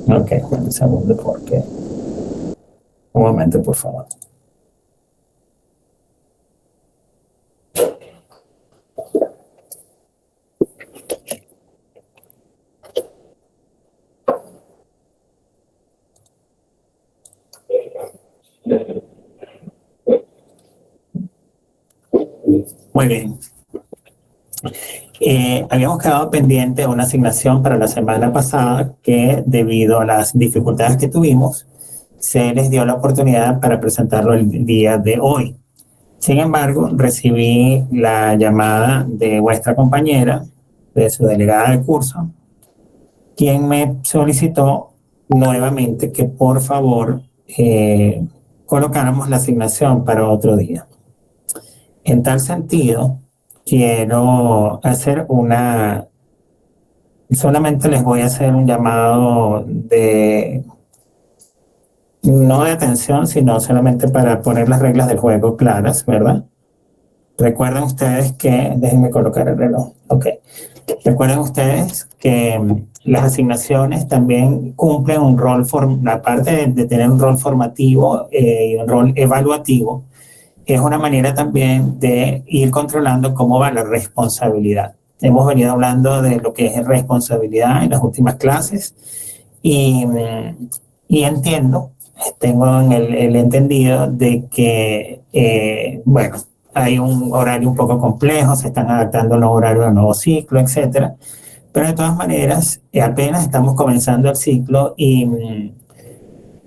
Ok, un segundo porque... Un momento, por favor. Muy bien. Habíamos quedado pendiente de una asignación para la semana pasada que debido a las dificultades que tuvimos, se les dio la oportunidad para presentarlo el día de hoy. Sin embargo, recibí la llamada de vuestra compañera, de su delegada de curso, quien me solicitó nuevamente que por favor colocáramos la asignación para otro día. En tal sentido, quiero hacer solamente les voy a hacer un llamado no de atención, sino solamente para poner las reglas del juego claras, ¿verdad? Recuerden ustedes que, déjenme colocar el reloj, ok. Recuerden ustedes que las asignaciones también cumplen un rol, aparte de tener un rol formativo y un rol evaluativo, es una manera también de ir controlando cómo va la responsabilidad. Hemos venido hablando de lo que es responsabilidad en las últimas clases y, y entiendo, tengo el entendido de que, bueno, hay un horario un poco complejo, se están adaptando los horarios al nuevo ciclo, etcétera. Pero de todas maneras, apenas estamos comenzando el ciclo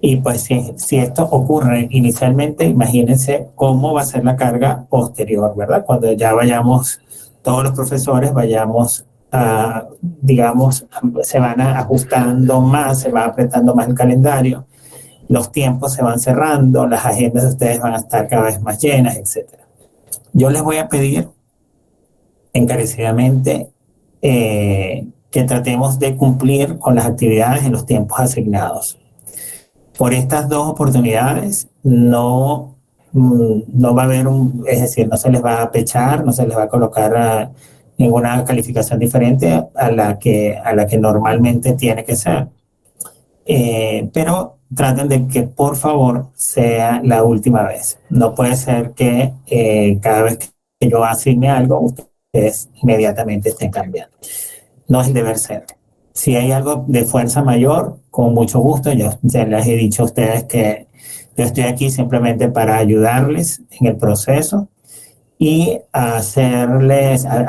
y pues si esto ocurre inicialmente, imagínense cómo va a ser la carga posterior, ¿verdad? Cuando ya vayamos, todos los profesores vayamos a, digamos, se van ajustando más, se va apretando más el calendario, los tiempos se van cerrando, las agendas de ustedes van a estar cada vez más llenas, etcétera. Yo les voy a pedir encarecidamente que tratemos de cumplir con las actividades en los tiempos asignados. Por estas dos oportunidades no va a haber es decir, no se les va a pechar, no se les va a colocar ninguna calificación diferente a la que normalmente tiene que ser. Pero traten de que por favor sea la última vez. No puede ser que cada vez que yo asigne algo, ustedes inmediatamente estén cambiando. No es el deber ser. Si hay algo de fuerza mayor, con mucho gusto, yo ya les he dicho a ustedes que yo estoy aquí simplemente para ayudarles en el proceso y a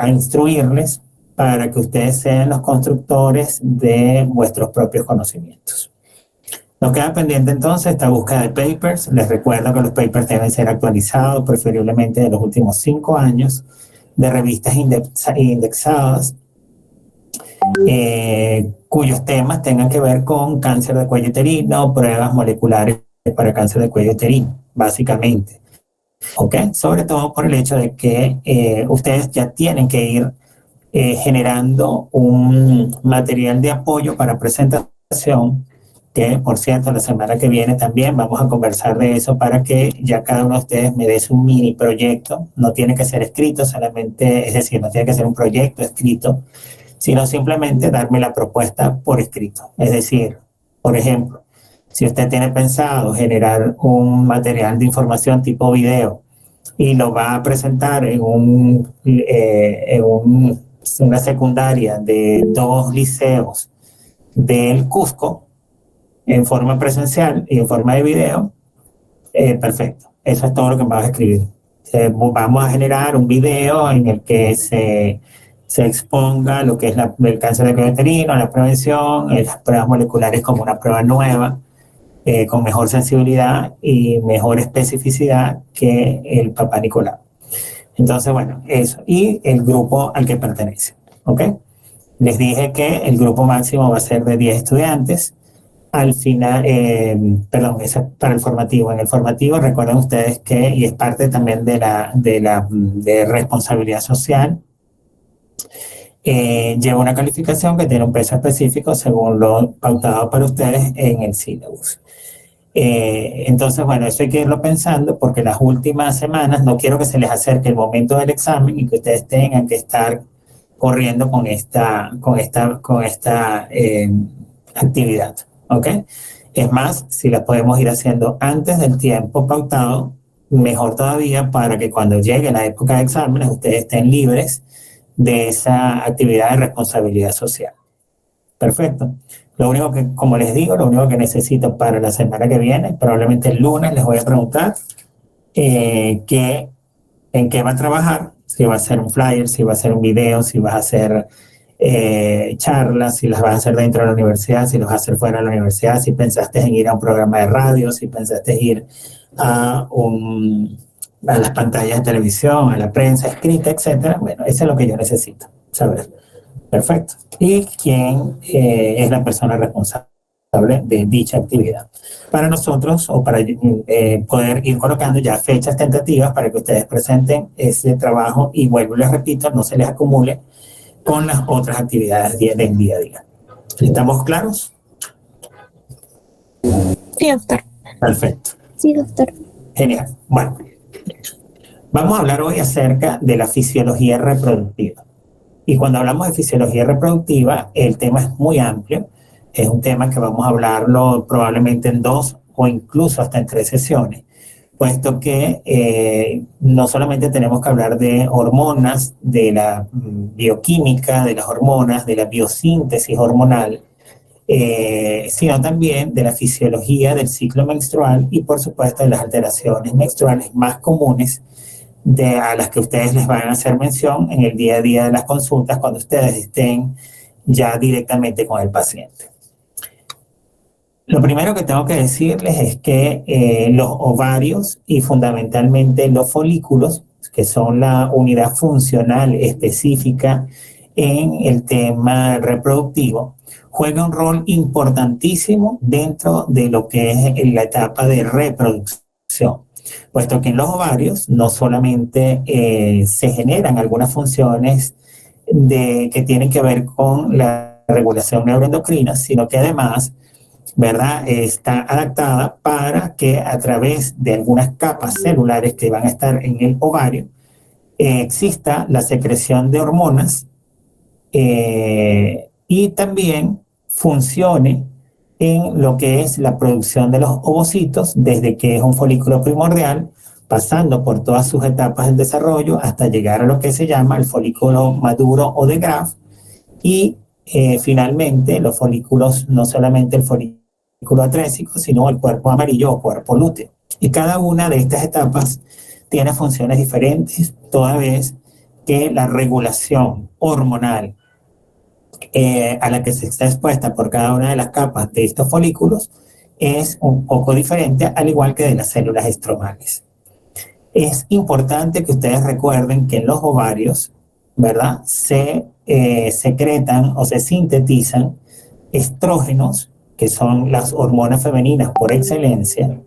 instruirles para que ustedes sean los constructores de vuestros propios conocimientos. Nos queda pendiente entonces esta búsqueda de papers. Les recuerdo que los papers deben ser actualizados, preferiblemente de los últimos 5 años, de revistas indexadas, cuyos temas tengan que ver con cáncer de cuello uterino, pruebas moleculares para cáncer de cuello uterino, básicamente. ¿Ok? Sobre todo por el hecho de que ustedes ya tienen que ir generando un material de apoyo para presentación, que por cierto la semana que viene también vamos a conversar de eso para que ya cada uno de ustedes me dé su mini proyecto. No tiene que ser escrito solamente, es decir, no tiene que ser un proyecto escrito, sino simplemente darme la propuesta por escrito. Es decir, por ejemplo, si usted tiene pensado generar un material de información tipo video y lo va a presentar en una secundaria de 2 liceos del Cusco en forma presencial y en forma de video, perfecto. Eso es todo lo que me vas a escribir. Vamos a generar un video en el que se exponga lo que es el cáncer de cuello uterino, la prevención, las pruebas moleculares como una prueba nueva, con mejor sensibilidad y mejor especificidad que el Papá Nicolau. Entonces, bueno, eso. Y el grupo al que pertenece. ¿Ok? Les dije que el grupo máximo va a ser de 10 estudiantes. Al final, perdón, eso es para el formativo. En el formativo, recuerden ustedes que, y es parte también de responsabilidad social, lleva una calificación que tiene un peso específico según lo pautado para ustedes en el syllabus. Entonces, bueno, eso hay que irlo pensando porque las últimas semanas no quiero que se les acerque el momento del examen y que ustedes tengan que estar corriendo con esta actividad. ¿ok? Es más, si las podemos ir haciendo antes del tiempo pautado, mejor todavía para que cuando llegue la época de exámenes ustedes estén libres de esa actividad de responsabilidad social. Perfecto. Lo único que, como les digo, lo único que necesito para la semana que viene, probablemente el lunes les voy a preguntar en qué va a trabajar, si va a hacer un flyer, si va a hacer un video, si va a hacer charlas, si las vas a hacer dentro de la universidad, si las vas a hacer fuera de la universidad, si pensaste en ir a un programa de radio, si pensaste en ir a, a las pantallas de televisión, a la prensa escrita, etcétera. Bueno, eso es lo que yo necesito saber. Perfecto. ¿Y quién es la persona responsable de dicha actividad? Para nosotros, o para poder ir colocando ya fechas tentativas para que ustedes presenten ese trabajo y vuelvo y les repito, no se les acumule con las otras actividades del día a día. ¿Estamos claros? Sí, doctor. Perfecto. Sí, doctor. Genial. Bueno, vamos a hablar hoy acerca de la fisiología reproductiva. Y cuando hablamos de fisiología reproductiva, el tema es muy amplio. Es un tema que vamos a hablarlo probablemente en 2 o incluso hasta en 3 sesiones, puesto que no solamente tenemos que hablar de hormonas, de la bioquímica de las hormonas, de la biosíntesis hormonal, sino también de la fisiología del ciclo menstrual y por supuesto de las alteraciones menstruales más comunes a las que ustedes les van a hacer mención en el día a día de las consultas cuando ustedes estén ya directamente con el paciente. Lo primero que tengo que decirles es que los ovarios y fundamentalmente los folículos, que son la unidad funcional específica en el tema reproductivo, juegan un rol importantísimo dentro de lo que es la etapa de reproducción, puesto que en los ovarios no solamente se generan algunas funciones que tienen que ver con la regulación neuroendocrina, sino que además, ¿verdad?, está adaptada para que a través de algunas capas celulares que van a estar en el ovario exista la secreción de hormonas y también funcione en lo que es la producción de los ovocitos, desde que es un folículo primordial, pasando por todas sus etapas del desarrollo hasta llegar a lo que se llama el folículo maduro o de Graf, y finalmente los folículos, no solamente el folículo atrésico, sino el cuerpo amarillo o cuerpo lúteo. Y cada una de estas etapas tiene funciones diferentes, toda vez que la regulación hormonal a la que se está expuesta por cada una de las capas de estos folículos es un poco diferente, al igual que de las células estromales. Es importante que ustedes recuerden que en los ovarios, ¿verdad?, se secretan o se sintetizan estrógenos, que son las hormonas femeninas por excelencia,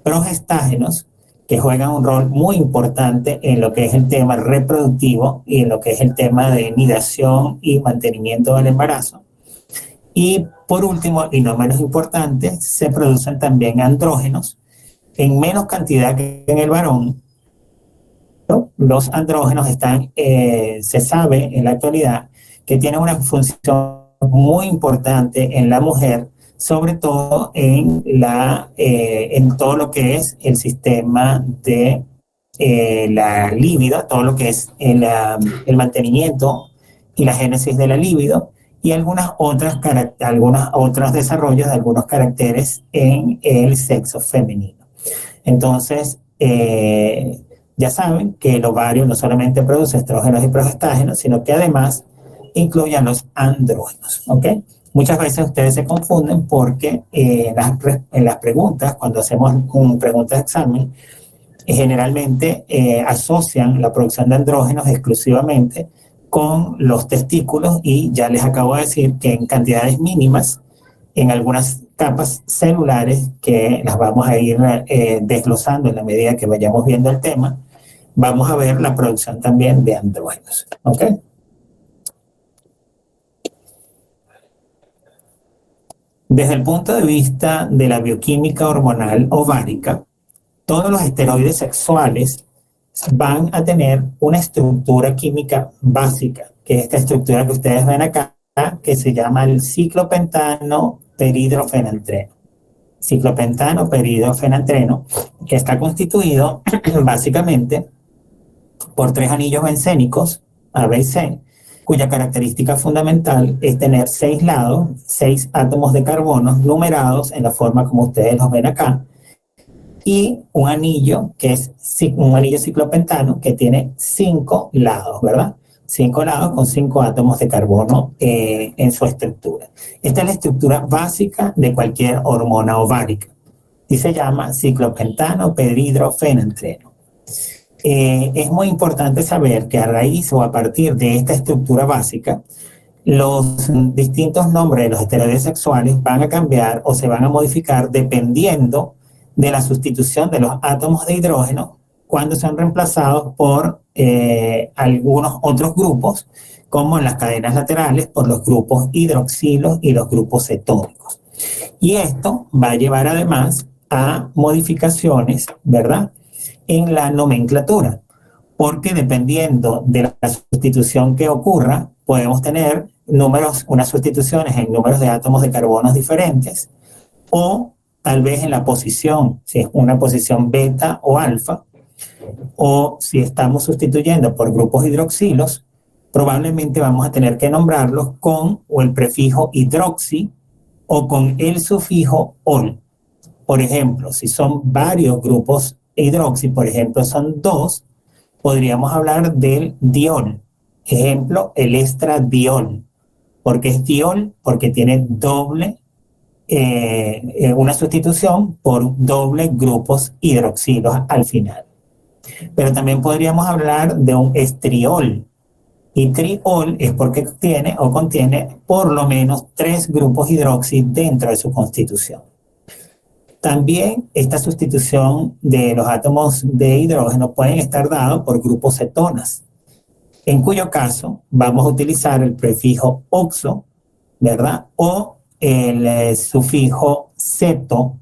progestágenos, que juegan un rol muy importante en lo que es el tema reproductivo y en lo que es el tema de nidación y mantenimiento del embarazo. Y por último, y no menos importante, se producen también andrógenos en menos cantidad que en el varón. ¿No? Los andrógenos están, se sabe en la actualidad que tienen una función muy importante en la mujer, sobre todo en todo lo que es el sistema de la libido, todo lo que es el mantenimiento y la génesis de la libido, y algunos otros desarrollos de algunos caracteres en el sexo femenino. Entonces, ya saben que el ovario no solamente produce estrógenos y progestágenos, sino que además incluye a los andrógenos, ¿ok? Muchas veces ustedes se confunden porque en las preguntas, cuando hacemos preguntas de examen, generalmente asocian la producción de andrógenos exclusivamente con los testículos, y ya les acabo de decir que en cantidades mínimas, en algunas capas celulares que las vamos a ir desglosando en la medida que vayamos viendo el tema, vamos a ver la producción también de andrógenos, ¿ok? Desde el punto de vista de la bioquímica hormonal ovárica, todos los esteroides sexuales van a tener una estructura química básica, que es esta estructura que ustedes ven acá, que se llama el ciclopentano peridrofenantreno. Ciclopentano, peridrofenantreno, que está constituido básicamente por 3 anillos bencénicos, A, B y C, cuya característica fundamental es tener 6 lados, 6 átomos de carbono numerados en la forma como ustedes los ven acá, y un anillo que es un anillo ciclopentano que tiene 5 lados, ¿verdad? 5 lados con 5 átomos de carbono en su estructura. Esta es la estructura básica de cualquier hormona ovárica y se llama ciclopentano peridrofenantreno. Es muy importante saber que a raíz o a partir de esta estructura básica, los distintos nombres de los esteroides sexuales van a cambiar o se van a modificar dependiendo de la sustitución de los átomos de hidrógeno cuando son reemplazados por algunos otros grupos, como en las cadenas laterales, por los grupos hidroxilos y los grupos cetónicos. Y esto va a llevar además a modificaciones, ¿verdad?, en la nomenclatura, porque dependiendo de la sustitución que ocurra, podemos tener unas sustituciones en números de átomos de carbono diferentes, o tal vez en la posición, si es una posición beta o alfa, o si estamos sustituyendo por grupos hidroxilos, probablemente vamos a tener que nombrarlos con o el prefijo hidroxi o con el sufijo ol. Por ejemplo, si son varios grupos hidroxi, por ejemplo, son 2, podríamos hablar del diol. Ejemplo, el estradiol. ¿Por qué es diol? Porque tiene doble, una sustitución por doble grupos hidroxilos al final. Pero también podríamos hablar de un estriol. Y triol es porque tiene o contiene por lo menos 3 grupos hidroxi dentro de su constitución. También esta sustitución de los átomos de hidrógeno pueden estar dados por grupos cetonas, en cuyo caso vamos a utilizar el prefijo oxo, ¿verdad? O el sufijo ceto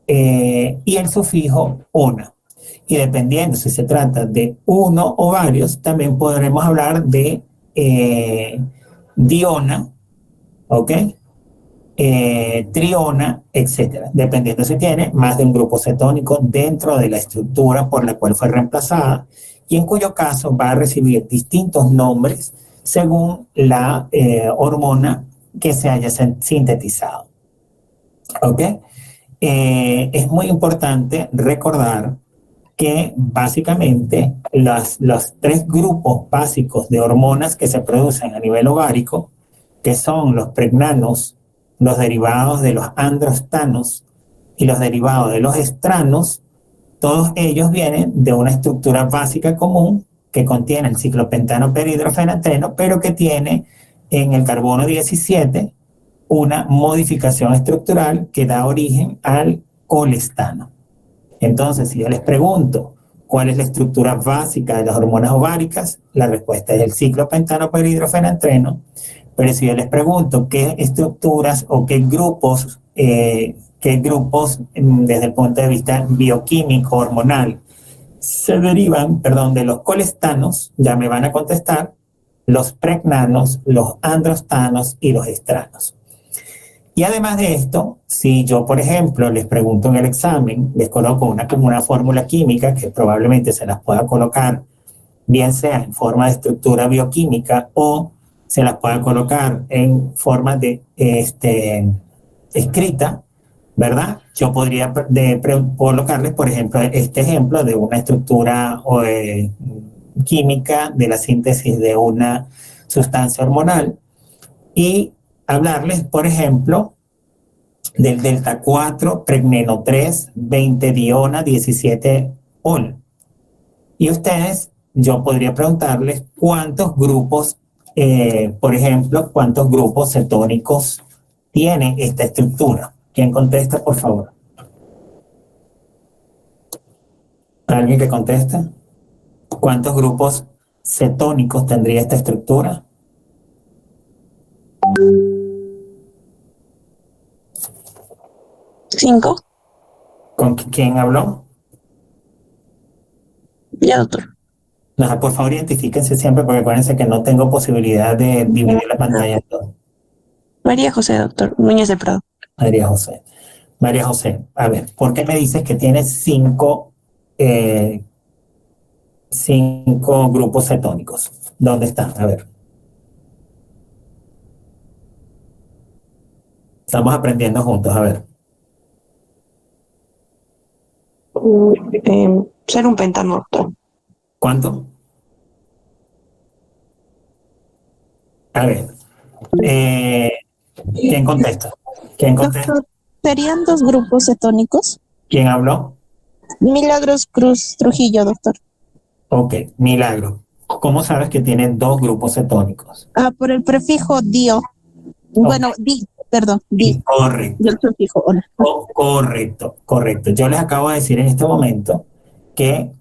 y el sufijo ona. Y dependiendo si se trata de uno o varios, también podremos hablar de diona, ¿ok? Triona, etcétera, dependiendo si tiene más de un grupo cetónico dentro de la estructura por la cual fue reemplazada, y en cuyo caso va a recibir distintos nombres según la hormona que se haya sintetizado. ¿Ok? Es muy importante recordar que básicamente los 3 grupos básicos de hormonas que se producen a nivel ovárico, que son los pregnanos, los derivados de los androstanos y los derivados de los estranos, todos ellos vienen de una estructura básica común que contiene el ciclopentano peridrofenantreno, pero que tiene en el carbono 17 una modificación estructural que da origen al colestano. Entonces, si yo les pregunto cuál es la estructura básica de las hormonas ováricas, la respuesta es el ciclopentano peridrofenantreno. Pero si yo les pregunto qué estructuras o qué grupos desde el punto de vista bioquímico, hormonal, se derivan, de los colestanos, ya me van a contestar los pregnanos, los androstanos y los estranos. Y además de esto, si yo, por ejemplo, les pregunto en el examen, les coloco una fórmula química que probablemente se las pueda colocar, bien sea en forma de estructura bioquímica o se las pueda colocar en forma de escrita, ¿verdad? Yo podría colocarles, por ejemplo, este ejemplo de una estructura química de la síntesis de una sustancia hormonal y hablarles, por ejemplo, del delta 4, pregneno 3, 20 diona, 17 ol. Y ustedes, yo podría preguntarles cuántos grupos, por ejemplo, cuántos grupos cetónicos tiene esta estructura. ¿Quién contesta, por favor? ¿Alguien que conteste? ¿Cuántos grupos cetónicos tendría esta estructura? ¿5? ¿Con quién habló? Ya, doctor. No, por favor, identifíquense siempre porque acuérdense que no tengo posibilidad de dividir la pantalla en dos. María José, doctor. Núñez de Prado. María José. María José, a ver, ¿por qué me dices que tienes cinco grupos cetónicos? ¿Dónde están? A ver. Estamos aprendiendo juntos, a ver. Ser un pentano, doctor. ¿Cuánto? A ver. ¿Quién contesta? ¿Quién contesta? Doctor, ¿serían dos grupos cetónicos? ¿Quién habló? Milagros Cruz Trujillo, doctor. Ok, Milagro. ¿Cómo sabes que tienen dos grupos cetónicos? Por el prefijo dio. Bueno, di. Correcto. Y el prefijo hola. Correcto. Yo les acabo de decir en este momento que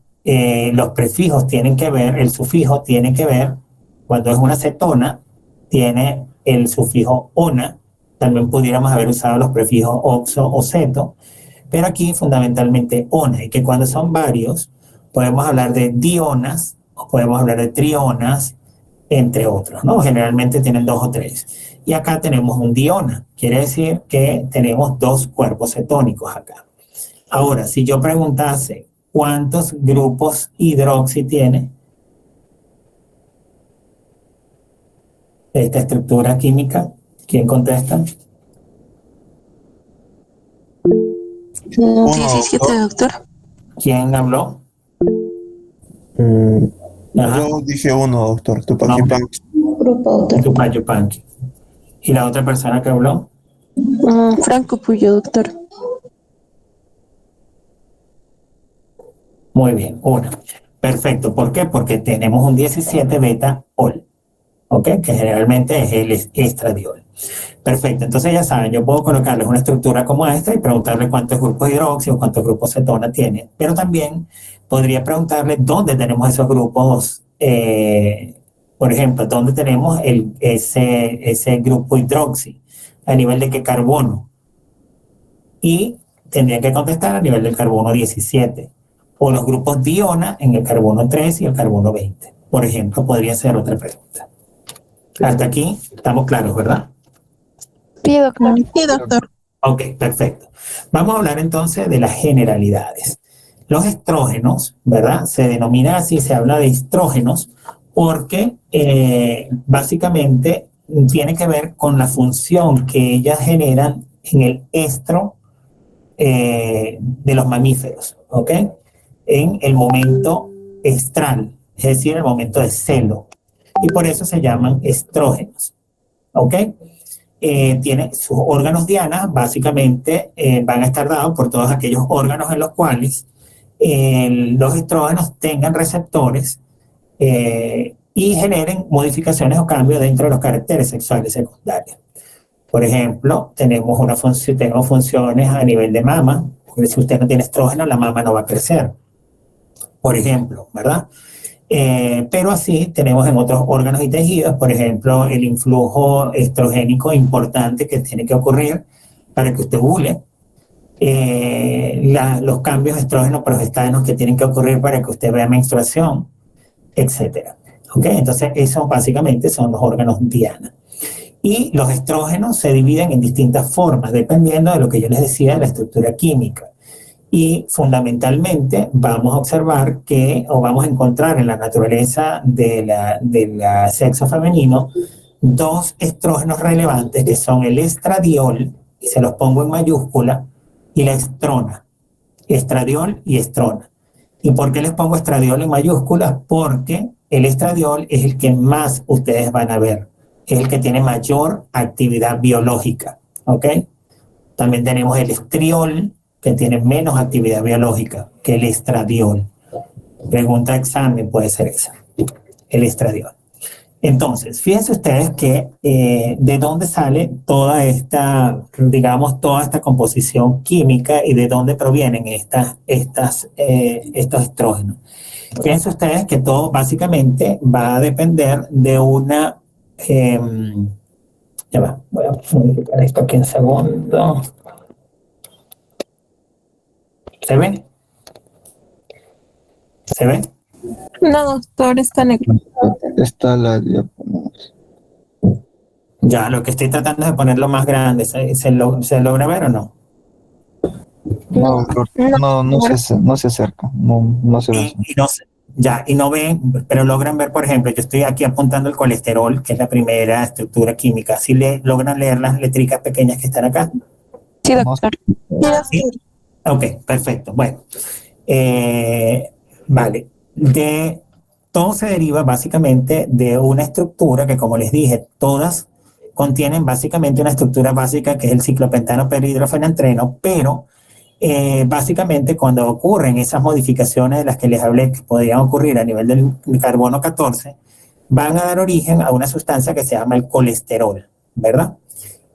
los prefijos tienen que ver, el sufijo tiene que ver, cuando es una cetona, tiene el sufijo ona. También pudiéramos haber usado los prefijos oxo o ceto, pero aquí fundamentalmente ona, y que cuando son varios, podemos hablar de dionas o podemos hablar de trionas, entre otros, ¿no? Generalmente tienen dos o tres. Y acá tenemos un diona, quiere decir que tenemos dos cuerpos cetónicos acá. Ahora, si yo preguntase cuántos grupos hidroxi tiene esta estructura química, ¿quién contesta? 17, doctor. ¿Quién habló? Yo dije uno, doctor. Tupac-Yupanqui. Tupac-Yupanqui. ¿Y la otra persona que habló? Franco Puyo, doctor. Muy bien, una. Perfecto. ¿Por qué? Porque tenemos un 17 beta-ol, ¿ok? Que generalmente es el estradiol. Perfecto. Entonces ya saben, yo puedo colocarles una estructura como esta y preguntarle cuántos grupos hidroxi cuántos grupos cetona tiene. Pero también podría preguntarle dónde tenemos esos grupos. Por ejemplo, ¿dónde tenemos ese grupo hidroxi? ¿A nivel de qué carbono? Y tendría que contestar a nivel del carbono 17. O los grupos diona en el carbono 3 y el carbono 20. Por ejemplo, podría ser otra pregunta. Hasta aquí estamos claros, ¿verdad? Sí, doctor. Sí, doctor. Ok, perfecto. Vamos a hablar entonces de las generalidades. Los estrógenos, ¿verdad? Se denomina así, se habla de estrógenos porque básicamente tiene que ver con la función que ellas generan en el estro de los mamíferos, ¿ok? En el momento estral, es decir, el momento de celo. Y por eso se llaman estrógenos, ¿ok? Tiene sus órganos diana, básicamente van a estar dados por todos aquellos órganos en los cuales los estrógenos tengan receptores y generen modificaciones o cambios dentro de los caracteres sexuales secundarios. Por ejemplo, tenemos funciones a nivel de mama, porque si usted no tiene estrógeno, la mama no va a crecer, por ejemplo, ¿verdad? Pero así tenemos en otros órganos y tejidos, por ejemplo, el influjo estrogénico importante que tiene que ocurrir para que usted ovule, los cambios estrógeno-progestanos que tienen que ocurrir para que usted vea menstruación, etc. ¿Ok? Entonces, esos básicamente son los órganos diana. Y los estrógenos se dividen en distintas formas, dependiendo de lo que yo les decía de la estructura química. Y fundamentalmente vamos a observar o vamos a encontrar en la naturaleza del sexo femenino dos estrógenos relevantes que son el estradiol, y se los pongo en mayúscula, y la estrona. Estradiol y estrona. ¿Y por qué les pongo estradiol en mayúsculas? Porque el estradiol es el que más ustedes van a ver, es el que tiene mayor actividad biológica, ¿ok? También tenemos el estriol, que tiene menos actividad biológica que el estradiol. Pregunta de examen puede ser esa, el estradiol. Entonces, fíjense ustedes que de dónde sale toda esta, digamos, toda esta composición química y de dónde provienen estos estrógenos. Fíjense ustedes que todo básicamente va a depender de una... ya va, voy a modificar esto aquí en segundo. ¿Se ve? ¿Se ve? No, doctor, está negro. Está la diapositiva. Ya, lo que estoy tratando es de ponerlo más grande. ¿Se logra ver o no? No, doctor, no se acerca, no se ve así. Y no, ya, y no ven, pero logran ver, por ejemplo, yo estoy aquí apuntando el colesterol, que es la primera estructura química. ¿Sí logran leer las letricas pequeñas que están acá? Sí, No, doctor. ¿Sí? Ok, perfecto. Bueno, vale. Todo se deriva básicamente de una estructura que, como les dije, todas contienen básicamente una estructura básica que es el ciclopentano perhidrofenantreno, pero básicamente cuando ocurren esas modificaciones de las que les hablé que podrían ocurrir a nivel del carbono 14, van a dar origen a una sustancia que se llama el colesterol, ¿verdad?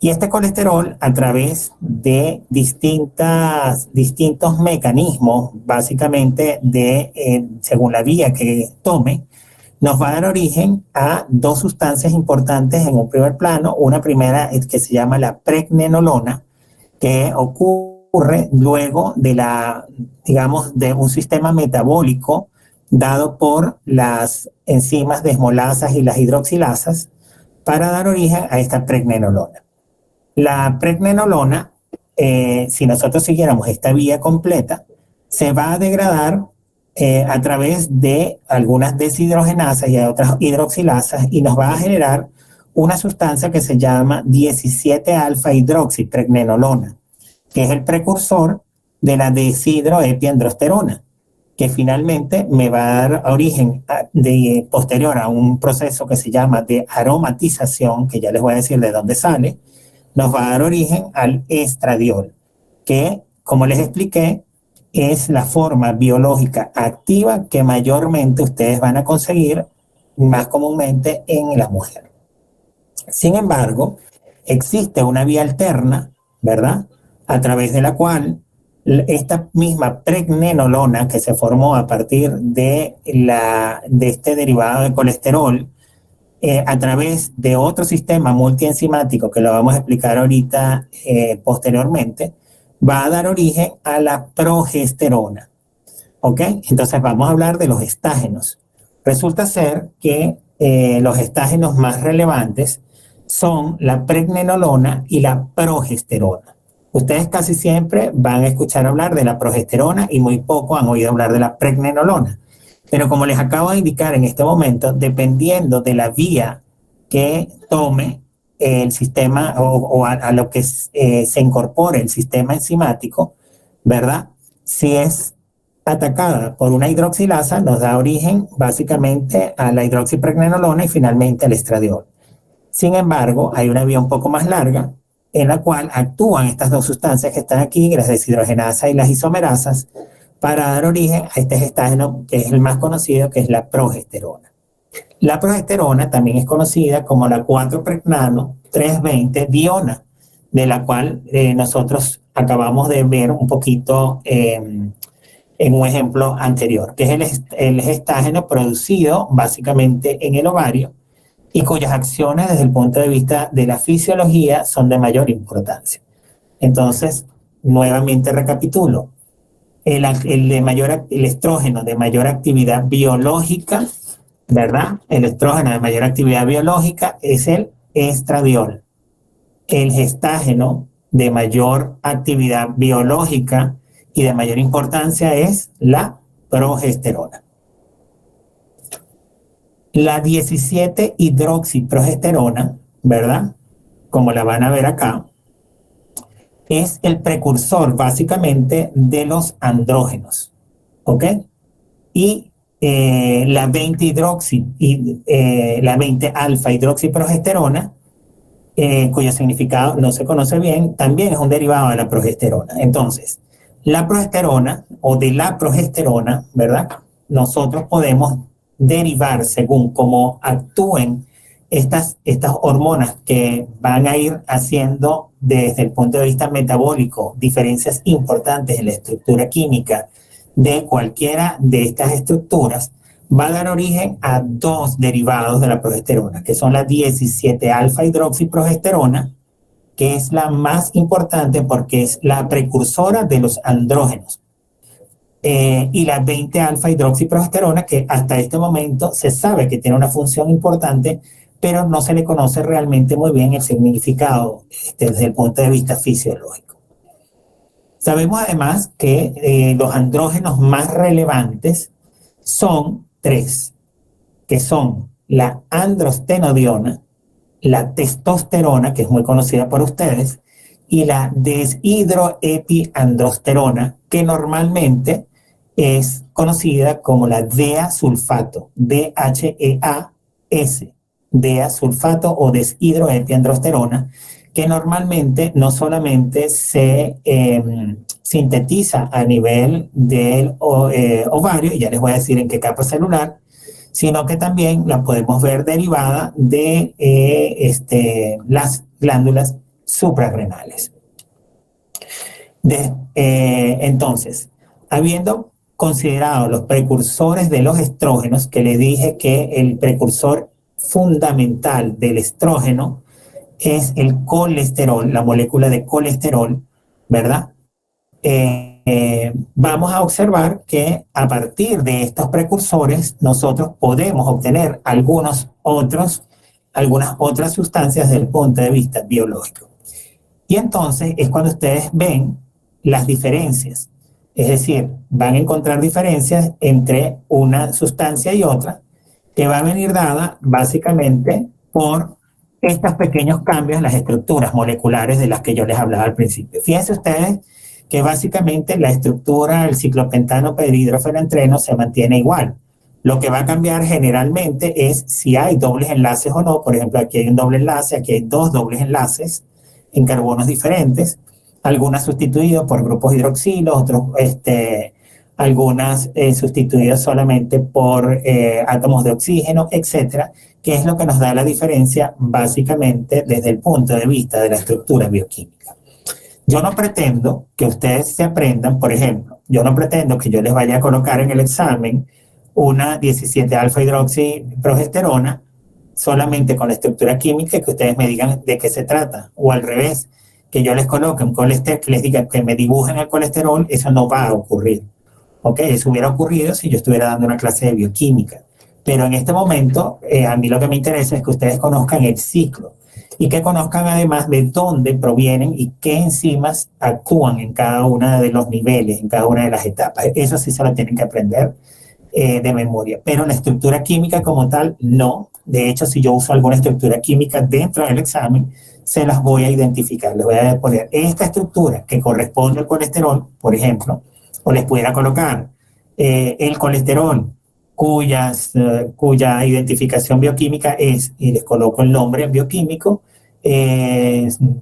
Y este colesterol, a través de distintos mecanismos, básicamente según la vía que tome, nos va a dar origen a dos sustancias importantes en un primer plano. Una primera es que se llama la pregnenolona, que ocurre luego digamos, de un sistema metabólico dado por las enzimas desmolasas y las hidroxilasas para dar origen a esta pregnenolona. La pregnenolona, si nosotros siguiéramos esta vía completa, se va a degradar a través de algunas deshidrogenasas y otras hidroxilasas y nos va a generar una sustancia que se llama 17-alfa-hidroxipregnenolona, que es el precursor de la deshidroepiandrosterona, que finalmente me va a dar origen posterior a un proceso que se llama de aromatización, que ya les voy a decir de dónde sale, nos va a dar origen al estradiol, que, como les expliqué, es la forma biológica activa que mayormente ustedes van a conseguir más comúnmente en la mujer. Sin embargo, existe una vía alterna, ¿verdad?, a través de la cual esta misma pregnenolona que se formó a partir de este derivado de colesterol, a través de otro sistema multienzimático que lo vamos a explicar ahorita posteriormente, va a dar origen a la progesterona. ¿Ok? Entonces vamos a hablar de los estágenos. Resulta ser que los estágenos más relevantes son la pregnenolona y la progesterona. Ustedes casi siempre van a escuchar hablar de la progesterona y muy poco han oído hablar de la pregnenolona. Pero como les acabo de indicar en este momento, dependiendo de la vía que tome el sistema o a lo que se incorpore el sistema enzimático, ¿verdad? Si es atacada por una hidroxilasa, nos da origen básicamente a la hidroxipregnenolona y finalmente al estradiol. Sin embargo, hay una vía un poco más larga en la cual actúan estas dos sustancias que están aquí, las deshidrogenasas y las isomerasas, para dar origen a este gestágeno que es el más conocido, que es la progesterona. La progesterona también es conocida como la 4-pregnano 320-diona, de la cual nosotros acabamos de ver un poquito en un ejemplo anterior, que es el gestágeno producido básicamente en el ovario y cuyas acciones desde el punto de vista de la fisiología son de mayor importancia. Entonces, nuevamente recapitulo. El estrógeno de mayor actividad biológica, ¿verdad? El estrógeno de mayor actividad biológica es el estradiol. El gestágeno de mayor actividad biológica y de mayor importancia es la progesterona. La 17-hidroxiprogesterona, ¿verdad?, como la van a ver acá, es el precursor básicamente de los andrógenos, ¿ok? Y la 20-alfa-hidroxiprogesterona, cuyo significado no se conoce bien, también es un derivado de la progesterona. Entonces, la progesterona o de la progesterona, ¿verdad?, nosotros podemos derivar según cómo actúen estas hormonas que van a ir haciendo desde el punto de vista metabólico diferencias importantes en la estructura química de cualquiera de estas estructuras, va a dar origen a dos derivados de la progesterona, que son la 17-alfa-hidroxiprogesterona, que es la más importante porque es la precursora de los andrógenos, y la 20-alfa-hidroxiprogesterona, que hasta este momento se sabe que tiene una función importante pero no se le conoce realmente muy bien el significado desde el punto de vista fisiológico. Sabemos además que los andrógenos más relevantes son 3, que son la androstenediona, la testosterona, que es muy conocida por ustedes, y la deshidroepiandrosterona, que normalmente es conocida como la DEA-sulfato, DHEAS, DEA-sulfato o deshidroepiandrosterona, que normalmente no solamente se sintetiza a nivel del ovario, y ya les voy a decir en qué capa celular, sino que también la podemos ver derivada de las glándulas suprarrenales. Entonces, habiendo considerado los precursores de los estrógenos, que le dije que el precursor fundamental del estrógeno es el colesterol, la molécula de colesterol, ¿verdad? Vamos a observar que a partir de estos precursores nosotros podemos obtener algunas otras sustancias desde el punto de vista biológico. Y entonces es cuando ustedes ven las diferencias. Es decir, van a encontrar diferencias entre una sustancia y otra, que va a venir dada básicamente por estos pequeños cambios en las estructuras moleculares de las que yo les hablaba al principio. Fíjense ustedes que básicamente la estructura del ciclopentano perhidroferentreno se mantiene igual. Lo que va a cambiar generalmente es si hay dobles enlaces o no. Por ejemplo, aquí hay un doble enlace, aquí hay 2 dobles enlaces en carbonos diferentes, algunas sustituidos por grupos hidroxilos, otros algunas sustituidas solamente por átomos de oxígeno, etcétera, que es lo que nos da la diferencia básicamente desde el punto de vista de la estructura bioquímica. Yo no pretendo que ustedes se aprendan, por ejemplo, yo no pretendo que yo les vaya a colocar en el examen una 17-alfa-hidroxiprogesterona solamente con la estructura química y que ustedes me digan de qué se trata, o al revés, que yo les coloque un colesterol, que les diga que me dibujen el colesterol. Eso no va a ocurrir. ¿Ok? Eso hubiera ocurrido si yo estuviera dando una clase de bioquímica. Pero en este momento, a mí lo que me interesa es que ustedes conozcan el ciclo y que conozcan además de dónde provienen y qué enzimas actúan en cada uno de los niveles, en cada una de las etapas. Eso sí se lo tienen que aprender de memoria. Pero la estructura química como tal, no. De hecho, si yo uso alguna estructura química dentro del examen, se las voy a identificar. Les voy a poner esta estructura que corresponde al colesterol, por ejemplo, o les pudiera colocar el colesterol cuya identificación bioquímica es, y les coloco el nombre bioquímico,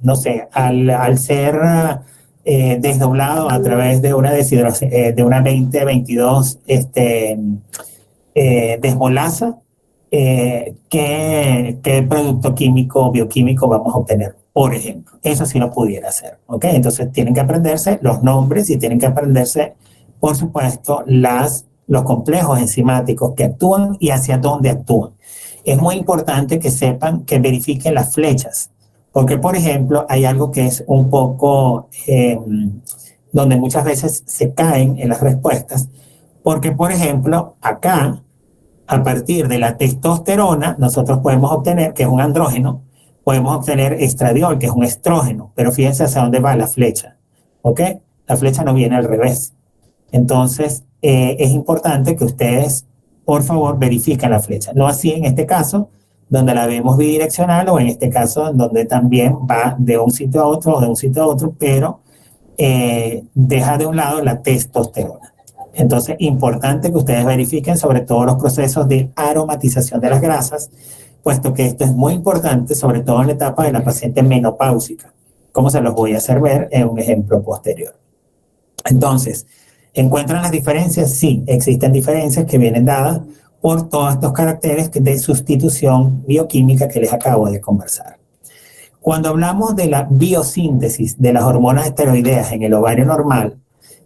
no sé, al ser desdoblado a través de una 20-22 desmolasa, ¿qué producto químico bioquímico vamos a obtener? Por ejemplo, eso sí lo pudiera hacer, ¿ok? Entonces tienen que aprenderse los nombres y tienen que aprenderse, por supuesto, los complejos enzimáticos que actúan y hacia dónde actúan. Es muy importante que sepan, que verifiquen las flechas, porque, por ejemplo, hay algo que es un poco donde muchas veces se caen en las respuestas, porque, por ejemplo, acá, a partir de la testosterona, nosotros podemos obtener, que es un andrógeno, podemos obtener estradiol, que es un estrógeno, pero fíjense hacia dónde va la flecha, ¿ok? La flecha no viene al revés. Entonces, es importante que ustedes, por favor, verifiquen la flecha. No así en este caso, donde la vemos bidireccional, o en este caso, donde también va de un sitio a otro o de un sitio a otro, pero deja de un lado la testosterona. Entonces, importante que ustedes verifiquen sobre todo los procesos de aromatización de las grasas, puesto que esto es muy importante, sobre todo en la etapa de la paciente menopáusica, como se los voy a hacer ver en un ejemplo posterior. Entonces, ¿encuentran las diferencias? Sí, existen diferencias que vienen dadas por todos estos caracteres de sustitución bioquímica que les acabo de conversar. Cuando hablamos de la biosíntesis de las hormonas esteroideas en el ovario normal,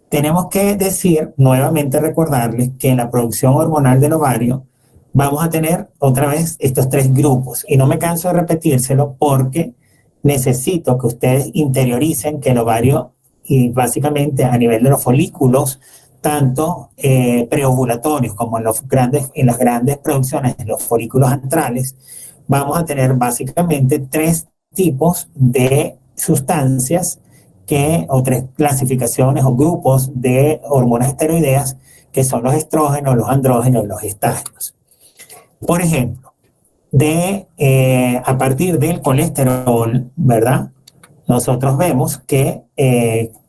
tenemos que decir, nuevamente recordarles, que en la producción hormonal del ovario vamos a tener otra vez estos 3 grupos. Y no me canso de repetírselo porque necesito que ustedes interioricen que el ovario, y básicamente a nivel de los folículos, tanto preovulatorios como en las grandes producciones de los folículos antrales, vamos a tener básicamente tres tipos de sustancias o tres clasificaciones o grupos de hormonas esteroideas, que son los estrógenos, los andrógenos y los gestágenos. Por ejemplo, a partir del colesterol, ¿verdad? Nosotros vemos que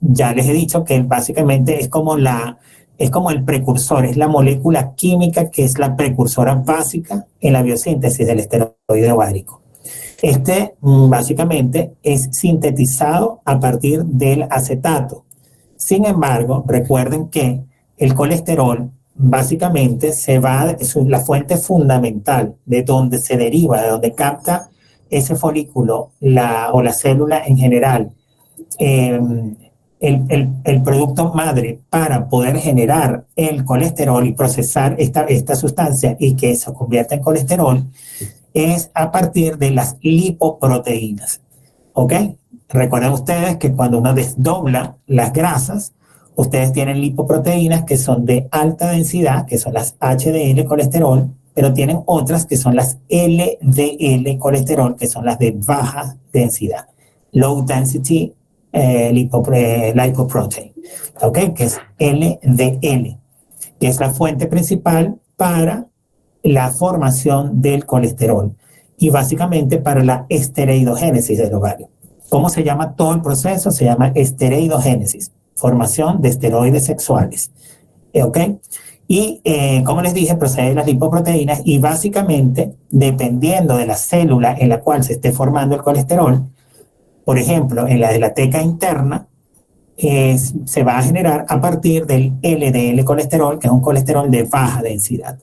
ya les he dicho que básicamente es como el precursor, es la molécula química que es la precursora básica en la biosíntesis del esteroide ovárico. Básicamente es sintetizado a partir del acetato. Sin embargo, recuerden que el colesterol básicamente es la fuente fundamental de donde se deriva, de donde capta ese folículo o la célula en general, el producto madre para poder generar el colesterol y procesar esta sustancia y que se convierta en colesterol, es a partir de las lipoproteínas. ¿Ok? Recuerden ustedes que cuando uno desdobla las grasas, ustedes tienen lipoproteínas que son de alta densidad, que son las HDL colesterol, pero tienen otras que son las LDL colesterol, que son las de baja densidad, low density lipoprotein, ¿ok? Que es LDL, que es la fuente principal para la formación del colesterol y básicamente para la esteroidogénesis del ovario. ¿Cómo se llama todo el proceso? Se llama esteroidogénesis, formación de esteroides sexuales, ¿ok? Y como les dije, procede de las lipoproteínas y básicamente, dependiendo de la célula en la cual se esté formando el colesterol, por ejemplo, en la de la teca interna, se va a generar a partir del LDL colesterol, que es un colesterol de baja densidad.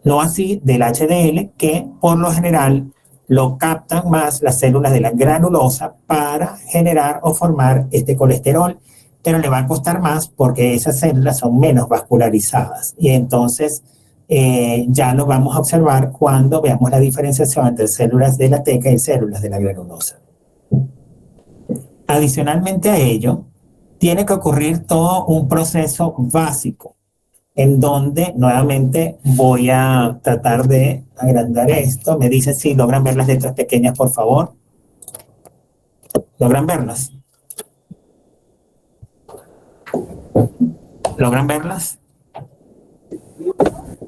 No así del HDL, que por lo general lo captan más las células de la granulosa para generar o formar este colesterol, pero le va a costar más porque esas células son menos vascularizadas. Y entonces ya lo vamos a observar cuando veamos la diferenciación entre células de la teca y células de la granulosa. Adicionalmente a ello, tiene que ocurrir todo un proceso básico en donde nuevamente voy a tratar de agrandar esto. Me dicen si logran ver las letras pequeñas, por favor. ¿Logran verlas? ¿Logran verlas?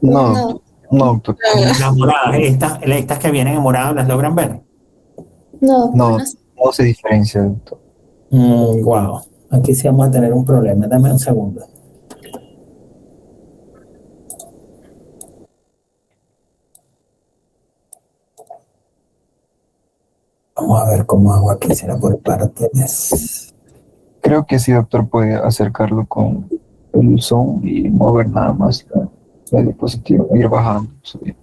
No, doctor. Las moradas, estas que vienen en morado, ¿las logran ver? No se diferencia, doctor. Wow, aquí sí vamos a tener un problema. Dame un segundo. Vamos a ver cómo hago aquí, será por partes. Creo que sí, doctor, puede acercarlo con el Zoom y mover nada más el dispositivo, ir bajando, subir.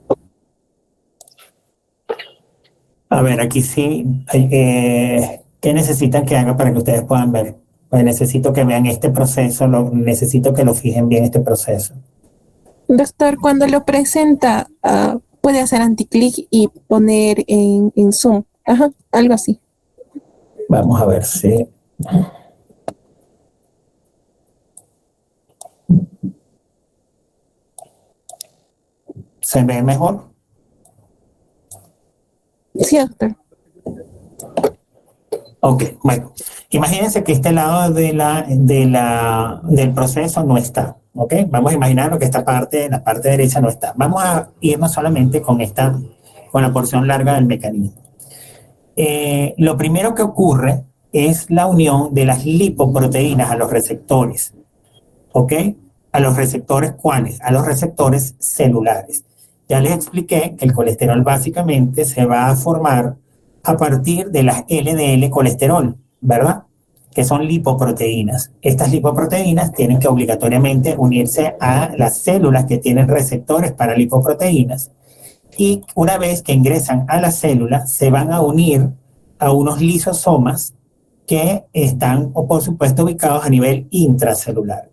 A ver, aquí sí, ¿qué necesitan que haga para que ustedes puedan ver? Pues necesito que vean este proceso, necesito que lo fijen bien este proceso. Doctor, cuando lo presenta, puede hacer anticlic y poner en Zoom. Ajá, algo así. Vamos a ver si... ¿Se ve mejor? Sí, doctor. Ok, bueno. Imagínense que este lado del proceso no está. ¿Ok? Vamos a imaginar que esta parte, la parte derecha no está. Vamos a irnos solamente con la porción larga del mecanismo. Lo primero que ocurre es la unión de las lipoproteínas a los receptores. ¿Ok? ¿A los receptores cuáles? A los receptores celulares. Ya les expliqué que el colesterol básicamente se va a formar a partir de las LDL colesterol, ¿verdad? Que son lipoproteínas. Estas lipoproteínas tienen que obligatoriamente unirse a las células que tienen receptores para lipoproteínas y una vez que ingresan a la célula se van a unir a unos lisosomas que están, por supuesto, ubicados a nivel intracelular.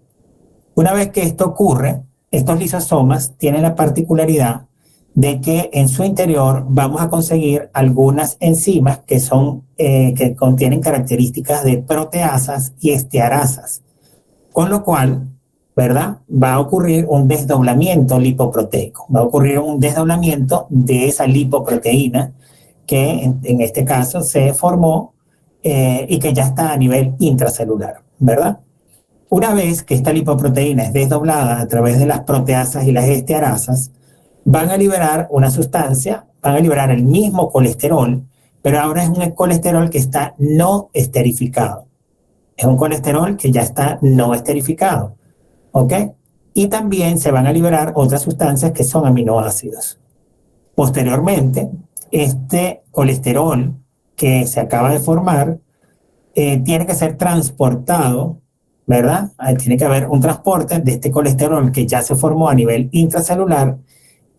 Una vez que esto ocurre, estos lisosomas tienen la particularidad de que en su interior vamos a conseguir algunas enzimas que contienen características de proteasas y estearasas, con lo cual, ¿verdad? Va a ocurrir un desdoblamiento lipoproteico, va a ocurrir un desdoblamiento de esa lipoproteína que en este caso se formó y que ya está a nivel intracelular, ¿verdad? Una vez que esta lipoproteína es desdoblada a través de las proteasas y las estearasas, van a liberar una sustancia, van a liberar el mismo colesterol, pero ahora es un colesterol que está no esterificado. Es un colesterol que ya está no esterificado, ¿ok? Y también se van a liberar otras sustancias que son aminoácidos. Posteriormente, este colesterol que se acaba de formar tiene que ser transportado, ¿verdad? Tiene que haber un transporte de este colesterol que ya se formó a nivel intracelular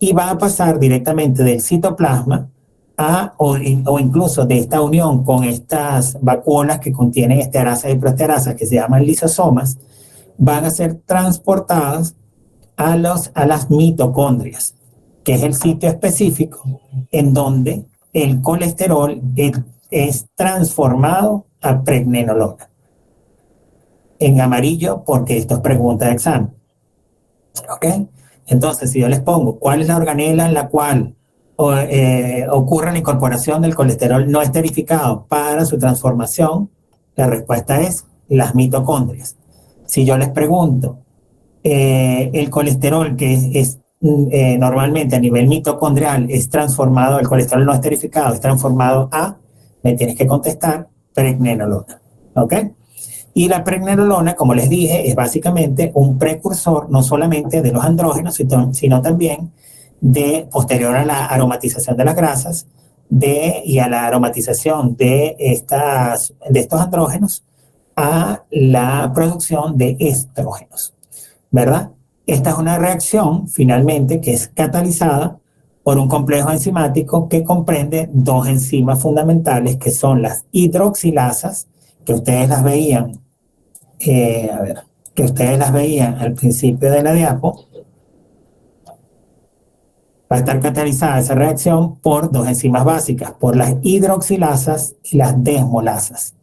y va a pasar directamente del citoplasma o incluso de esta unión con estas vacuolas que contienen estearasas y proteasas que se llaman lisosomas, van a ser transportadas a las mitocondrias, que es el sitio específico en donde el colesterol es transformado a pregnenolona. En amarillo, porque esto es pregunta de examen. ¿Ok? Entonces, si yo les pongo, ¿cuál es la organela en la cual ocurre la incorporación del colesterol no esterificado para su transformación? La respuesta es las mitocondrias. Si yo les pregunto, el colesterol que es normalmente a nivel mitocondrial es transformado, el colesterol no esterificado es transformado a, me tienes que contestar, pregnenolona. ¿Ok? Y la pregnenolona, como les dije, es básicamente un precursor no solamente de los andrógenos, sino también posterior a la aromatización de las grasas y a la aromatización de estos andrógenos a la producción de estrógenos, ¿verdad? Esta es una reacción, finalmente, que es catalizada por un complejo enzimático que comprende dos enzimas fundamentales, que son las hidroxilasas, que ustedes las veían, al principio de la diapo. Va a estar catalizada esa reacción por dos enzimas básicas, por las hidroxilasas y las desmolasas,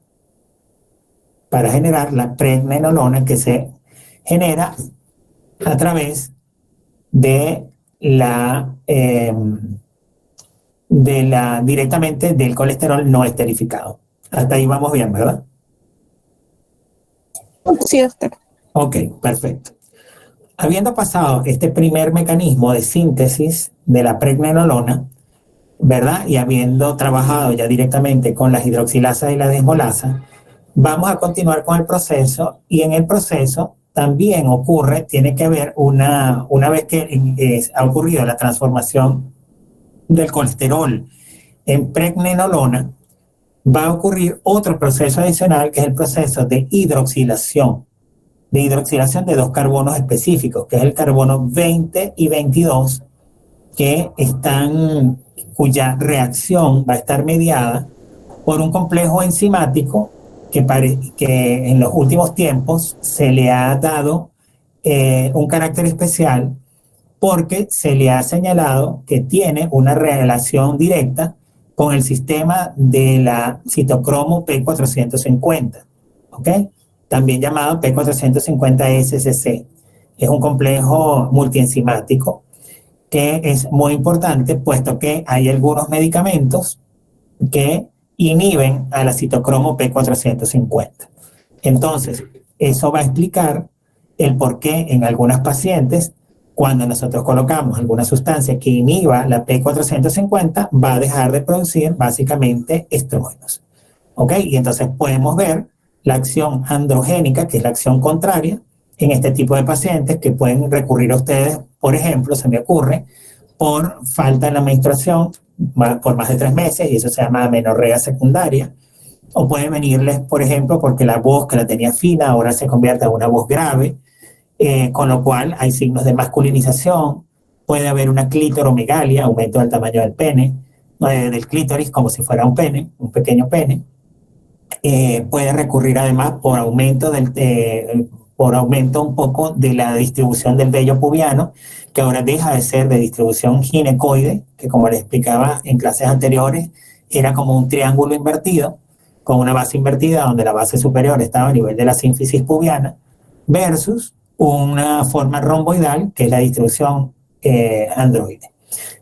para generar la pregnenolona, que se genera a través directamente del colesterol no esterificado. Hasta ahí vamos bien, ¿verdad? Sí, doctor. Ok, perfecto. Habiendo pasado este primer mecanismo de síntesis de la pregnenolona, ¿verdad? Y habiendo trabajado ya directamente con las hidroxilasas y la desmolasa, vamos a continuar con el proceso, y en el proceso también tiene que haber una vez que ha ocurrido la transformación del colesterol en pregnenolona, va a ocurrir otro proceso adicional, que es el proceso de hidroxilación de dos carbonos específicos, que es el carbono 20 y 22, cuya reacción va a estar mediada por un complejo enzimático que en los últimos tiempos se le ha dado un carácter especial, porque se le ha señalado que tiene una relación directa con el sistema de la citocromo P450, ¿ok? También llamado P450-SCC. Es un complejo multienzimático que es muy importante, puesto que hay algunos medicamentos que inhiben a la citocromo P450. Entonces, eso va a explicar el por qué en algunas pacientes, cuando nosotros colocamos alguna sustancia que inhiba la P450, va a dejar de producir básicamente estrógenos. ¿Ok? Y entonces podemos ver la acción androgénica, que es la acción contraria, en este tipo de pacientes que pueden recurrir a ustedes, por ejemplo, se me ocurre, por falta de la menstruación por más de 3 meses, y eso se llama amenorrea secundaria. O puede venirles, por ejemplo, porque la voz que la tenía fina ahora se convierte en una voz grave, con lo cual hay signos de masculinización. Puede haber una clítoromegalia, aumento del tamaño del pene, del clítoris, como si fuera un pene, un pequeño pene. Puede recurrir además por aumento un poco de la distribución del vello pubiano, que ahora deja de ser de distribución ginecoide, que como les explicaba en clases anteriores, era como un triángulo invertido, con una base invertida donde la base superior estaba a nivel de la sínfisis pubiana, versus una forma romboidal, que es la distribución androide.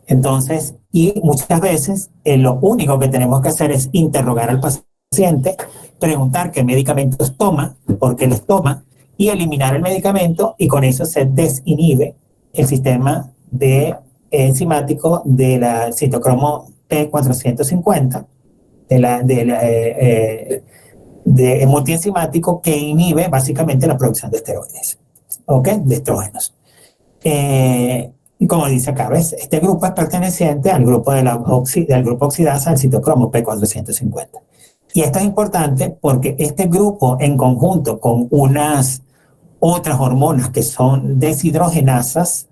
Entonces, Y muchas veces lo único que tenemos que hacer es interrogar al paciente, preguntar qué medicamentos toma, por qué los toma, y eliminar el medicamento, y con eso se desinhibe el sistema enzimático de la citocromo P450, de multienzimático, que inhibe básicamente la producción de esteroides, ¿ok? De estrógenos. Y como dice acá, ¿ves? Este grupo es perteneciente al grupo del grupo oxidasa del citocromo P450. Y esto es importante porque este grupo, en conjunto con unas otras hormonas que son deshidrogenasas,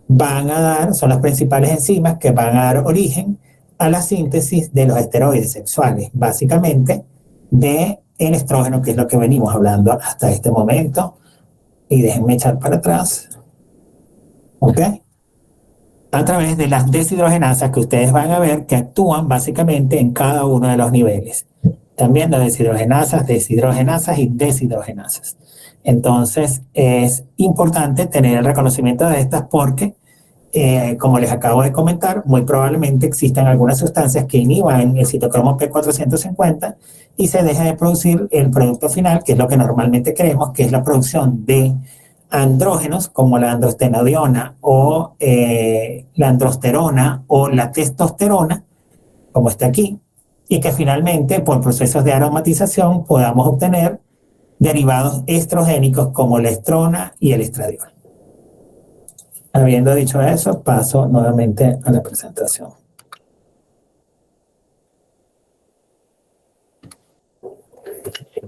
son las principales enzimas que van a dar origen a la síntesis de los esteroides sexuales, básicamente del estrógeno, que es lo que venimos hablando hasta este momento. Y déjenme echar para atrás. ¿Ok? A través de las deshidrogenasas, que ustedes van a ver que actúan básicamente en cada uno de los niveles. También las deshidrogenasas y deshidrogenasas. Entonces, es importante tener el reconocimiento de estas porque, como les acabo de comentar, muy probablemente existan algunas sustancias que inhiban el citocromo P450 y se deja de producir el producto final, que es lo que normalmente creemos, que es la producción de andrógenos como la androstenediona o la androsterona o la testosterona, como está aquí, y que finalmente por procesos de aromatización podamos obtener derivados estrogénicos como la estrona y el estradiol. Habiendo dicho eso, paso nuevamente a la presentación.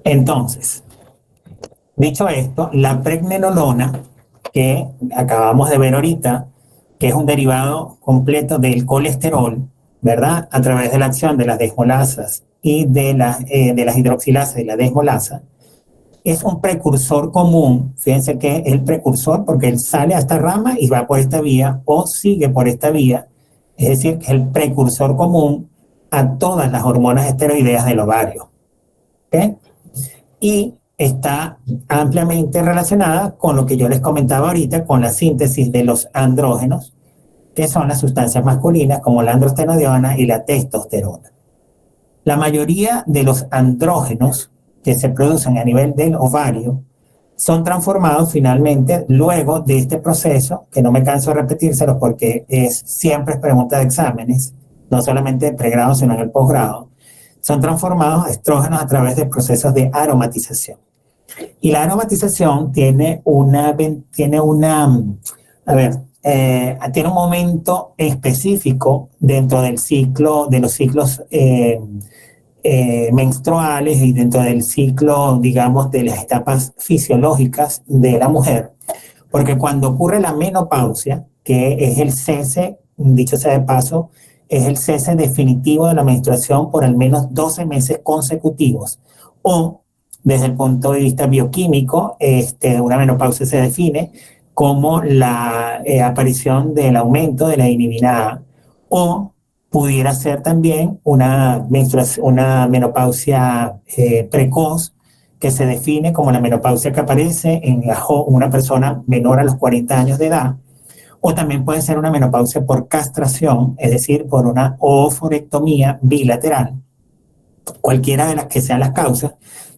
Entonces, dicho esto, la pregnenolona, que acabamos de ver ahorita, que es un derivado completo del colesterol, ¿verdad? A través de la acción de las desmolasas y de las hidroxilasas y la desmolasa, es un precursor común. Fíjense que es el precursor porque él sale a esta rama y va por esta vía o sigue por esta vía. Es decir, que es el precursor común a todas las hormonas esteroideas del ovario. ¿Okay? Y está ampliamente relacionada con lo que yo les comentaba ahorita, con la síntesis de los andrógenos, que son las sustancias masculinas como la androstenediona y la testosterona. La mayoría de los andrógenos que se producen a nivel del ovario son transformados finalmente luego de este proceso, que no me canso de repetírselos porque siempre es pregunta de exámenes, no solamente de pregrado sino en el posgrado. Son transformados a estrógenos a través de procesos de aromatización. Y la aromatización tiene un momento específico dentro del ciclo, de los ciclos menstruales y dentro del ciclo, digamos, de las etapas fisiológicas de la mujer, porque cuando ocurre la menopausia, que es el cese, dicho sea de paso, es el cese definitivo de la menstruación por al menos 12 meses consecutivos, o desde el punto de vista bioquímico, una menopausia se define como la aparición del aumento de la inhibina A, o pudiera ser también una menopausia precoz, que se define como la menopausia que aparece en una persona menor a los 40 años de edad, o también puede ser una menopausia por castración, es decir, por una oophorectomía bilateral. Cualquiera de las que sean las causas,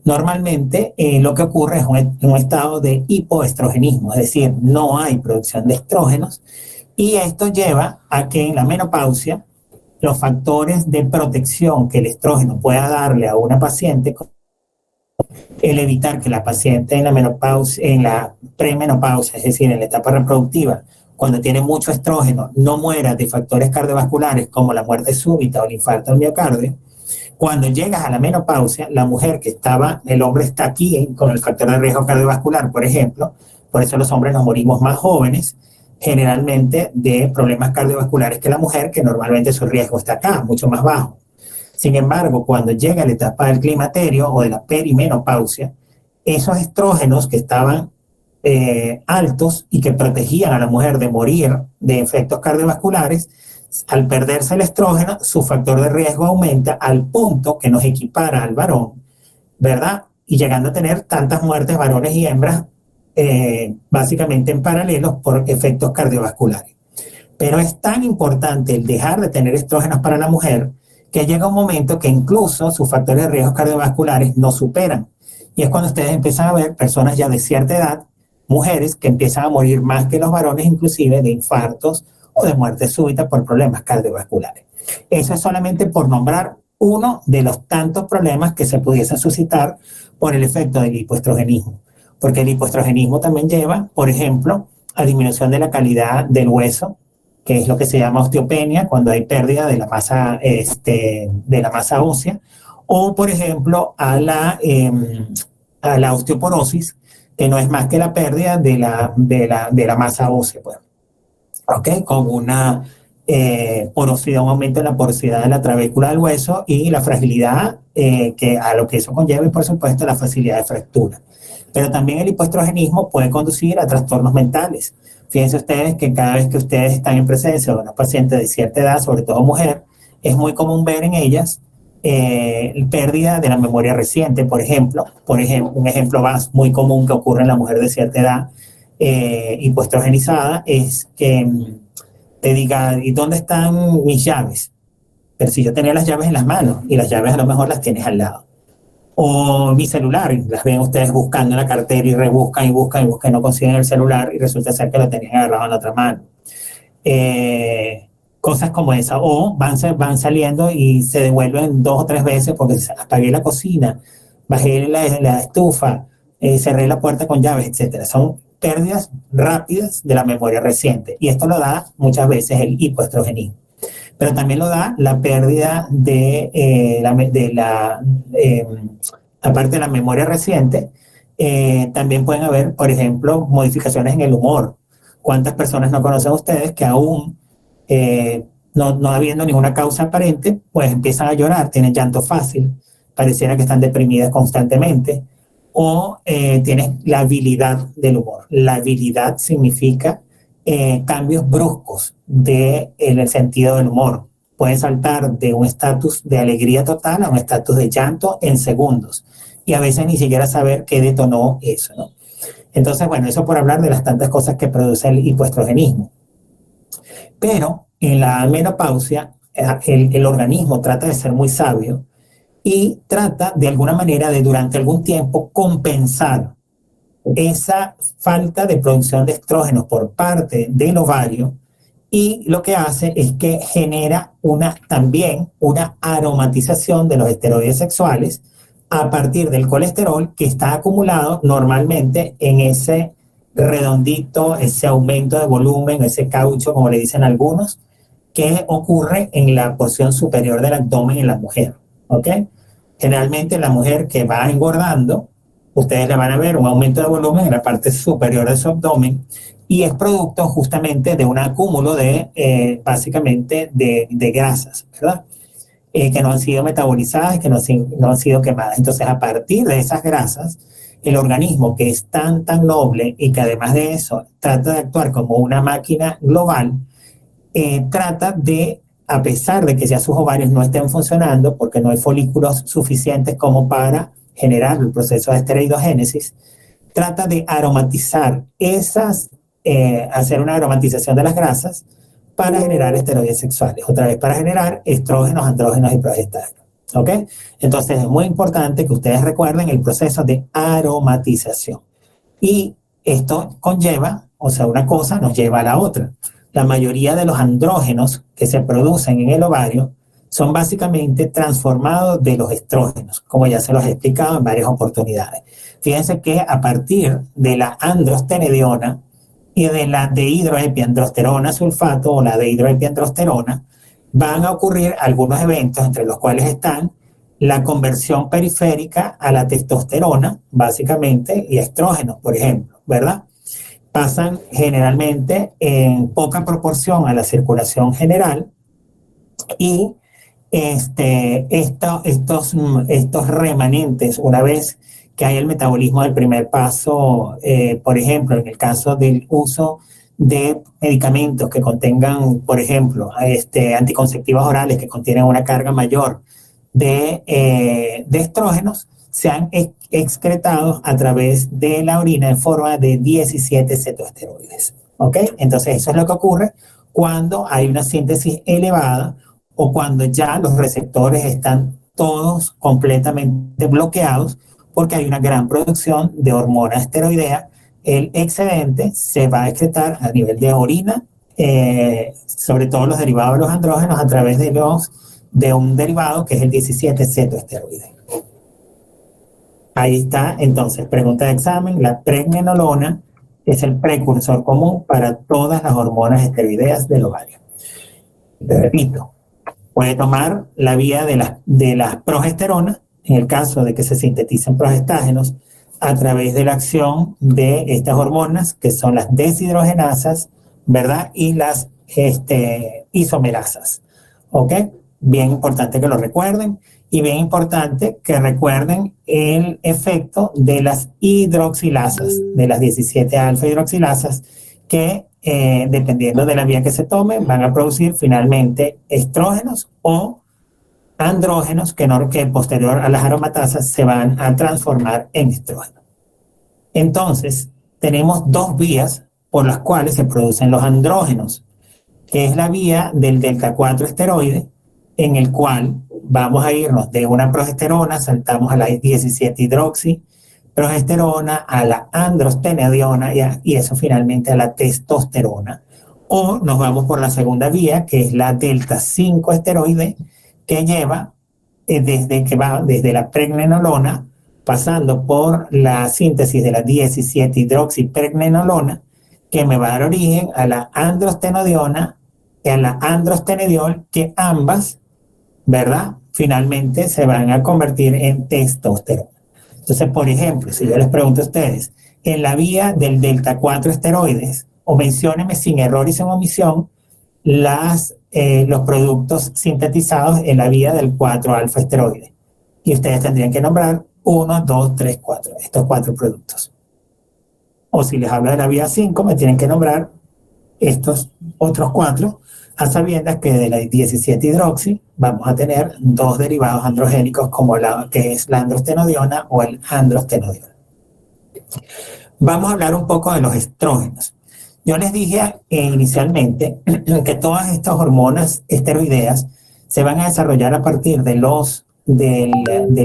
normalmente lo que ocurre es un estado de hipoestrogenismo, es decir, no hay producción de estrógenos, y esto lleva a que en la menopausia los factores de protección que el estrógeno pueda darle a una paciente, el evitar que la paciente en la premenopausia, es decir, en la etapa reproductiva, cuando tiene mucho estrógeno, no muera de factores cardiovasculares como la muerte súbita o el infarto al miocardio. Cuando llegas a la menopausia, la mujer el hombre está aquí con el factor de riesgo cardiovascular, por ejemplo, por eso los hombres nos morimos más jóvenes, generalmente de problemas cardiovasculares que la mujer, que normalmente su riesgo está acá, mucho más bajo. Sin embargo, cuando llega la etapa del climaterio o de la perimenopausia, esos estrógenos que estaban altos y que protegían a la mujer de morir de efectos cardiovasculares, al perderse el estrógeno, su factor de riesgo aumenta al punto que nos equipara al varón, ¿verdad? Y llegando a tener tantas muertes varones y hembras, básicamente en paralelo por efectos cardiovasculares. Pero es tan importante el dejar de tener estrógenos para la mujer que llega un momento que incluso sus factores de riesgo cardiovasculares no superan. Y es cuando ustedes empiezan a ver personas ya de cierta edad, mujeres que empiezan a morir más que los varones, inclusive de infartos o de muerte súbita por problemas cardiovasculares. Eso es solamente por nombrar uno de los tantos problemas que se pudiesen suscitar por el efecto del hipoestrogenismo. Porque el hipoestrogenismo también lleva, por ejemplo, a disminución de la calidad del hueso, que es lo que se llama osteopenia, cuando hay pérdida de la masa ósea, o por ejemplo a la osteoporosis, que no es más que la pérdida de la masa ósea, pues. ¿Ok? Con una porosidad, un aumento en la porosidad de la trabécula del hueso y la fragilidad que a lo que eso conlleva, y por supuesto la facilidad de fractura. Pero también el hipoestrogenismo puede conducir a trastornos mentales. Fíjense ustedes que cada vez que ustedes están en presencia de una paciente de cierta edad, sobre todo mujer, es muy común ver en ellas pérdida de la memoria reciente, por ejemplo. Un ejemplo más muy común que ocurre en la mujer de cierta edad hipoestrogenizada es que te diga, ¿y dónde están mis llaves? Pero si yo tenía las llaves en las manos y las llaves a lo mejor las tienes al lado. O mi celular, las ven ustedes buscando en la cartera y rebuscan y buscan y buscan y no consiguen el celular y resulta ser que lo tenían agarrado en la otra mano. Cosas como esa. O van saliendo y se devuelven 2 o 3 veces porque apagué la cocina, bajé la estufa, cerré la puerta con llaves, etc. Son pérdidas rápidas de la memoria reciente. Y esto lo da muchas veces el hipoestrogenismo. Pero también lo da la pérdida aparte de la memoria reciente, también pueden haber, por ejemplo, modificaciones en el humor. ¿Cuántas personas no conocen ustedes que aún, no habiendo ninguna causa aparente, pues empiezan a llorar, tienen llanto fácil, pareciera que están deprimidas constantemente, o tienen la habilidad del humor? La habilidad significa cambios bruscos en el sentido del humor. Pueden saltar de un estatus de alegría total a un estatus de llanto en segundos y a veces ni siquiera saber qué detonó eso, ¿no? Entonces, bueno, eso por hablar de las tantas cosas que produce el hipoestrogenismo. Pero en la menopausia el organismo trata de ser muy sabio y trata de alguna manera de durante algún tiempo compensar esa falta de producción de estrógenos por parte del ovario, y lo que hace es que genera también una aromatización de los esteroides sexuales a partir del colesterol que está acumulado normalmente en ese redondito, ese aumento de volumen, ese caucho, como le dicen algunos, que ocurre en la porción superior del abdomen en la mujer, ¿ok? Generalmente la mujer que va engordando, ustedes le van a ver un aumento de volumen en la parte superior de su abdomen y es producto justamente de un acúmulo básicamente de grasas, ¿verdad? Que no han sido metabolizadas, que no han sido quemadas. Entonces, a partir de esas grasas, el organismo, que es tan noble y que además de eso trata de actuar como una máquina global, trata de, a pesar de que ya sus ovarios no estén funcionando porque no hay folículos suficientes como para generar el proceso de esteroidogénesis, trata de aromatizar hacer una aromatización de las grasas para generar esteroides sexuales, otra vez para generar estrógenos, andrógenos y progestágenos. ¿Ok? Entonces es muy importante que ustedes recuerden el proceso de aromatización. Y esto conlleva, o sea, una cosa nos lleva a la otra. La mayoría de los andrógenos que se producen en el ovario son básicamente transformados de los estrógenos, como ya se los he explicado en varias oportunidades. Fíjense que a partir de la androstenediona y de la dehidroepiandrosterona sulfato o la dehidroepiandrosterona, van a ocurrir algunos eventos entre los cuales están la conversión periférica a la testosterona, básicamente, y a estrógenos, por ejemplo, ¿verdad? Pasan generalmente en poca proporción a la circulación general y estos remanentes, una vez que hay el metabolismo del primer paso, por ejemplo, en el caso del uso de medicamentos que contengan, por ejemplo, anticonceptivos orales que contienen una carga mayor de estrógenos, se han excretado a través de la orina en forma de 17 cetoesteroides. ¿Ok? Entonces eso es lo que ocurre cuando hay una síntesis elevada o cuando ya los receptores están todos completamente bloqueados porque hay una gran producción de hormona esteroidea. El excedente se va a excretar a nivel de orina, sobre todo los derivados de los andrógenos, a través de un derivado que es el 17-cetoesteroide. Ahí está, entonces, pregunta de examen. La pregnenolona es el precursor común para todas las hormonas esteroideas del ovario. Te repito, puede tomar la vía de la progesterona, en el caso de que se sinteticen progestágenos, a través de la acción de estas hormonas, que son las deshidrogenasas, ¿verdad? Y las isomerasas, ¿ok? Bien importante que lo recuerden, y bien importante que recuerden el efecto de las hidroxilasas, de las 17 alfa hidroxilasas, que dependiendo de la vía que se tome, van a producir finalmente estrógenos o andrógenos que posterior a las aromatasas se van a transformar en estrógenos. Entonces, tenemos dos vías por las cuales se producen los andrógenos, que es la vía del delta 4 esteroide, en el cual vamos a irnos de una progesterona, saltamos a la 17 hidroxi, progesterona, a la androstenediona y eso finalmente a la testosterona. O nos vamos por la segunda vía, que es la delta 5 esteroide, que lleva desde la pregnenolona, pasando por la síntesis de la 17 hidroxipregnenolona, que me va a dar origen a la androstenediona y a la androstenediol, que ambas, ¿verdad?, finalmente se van a convertir en testosterona. Entonces, por ejemplo, si yo les pregunto a ustedes, en la vía del delta 4 esteroides, o menciónenme sin error y sin omisión los productos sintetizados en la vía del 4 alfa esteroide. Y ustedes tendrían que nombrar 1, 2, 3, 4, estos 4 productos. O si les hablo de la vía 5, me tienen que nombrar estos otros 4, a sabiendas que de la 17 hidroxi vamos a tener 2 derivados androgénicos, como que es la androstenediona o el androstenediol. Vamos a hablar un poco de los estrógenos. Yo les dije inicialmente que todas estas hormonas esteroideas se van a desarrollar a partir del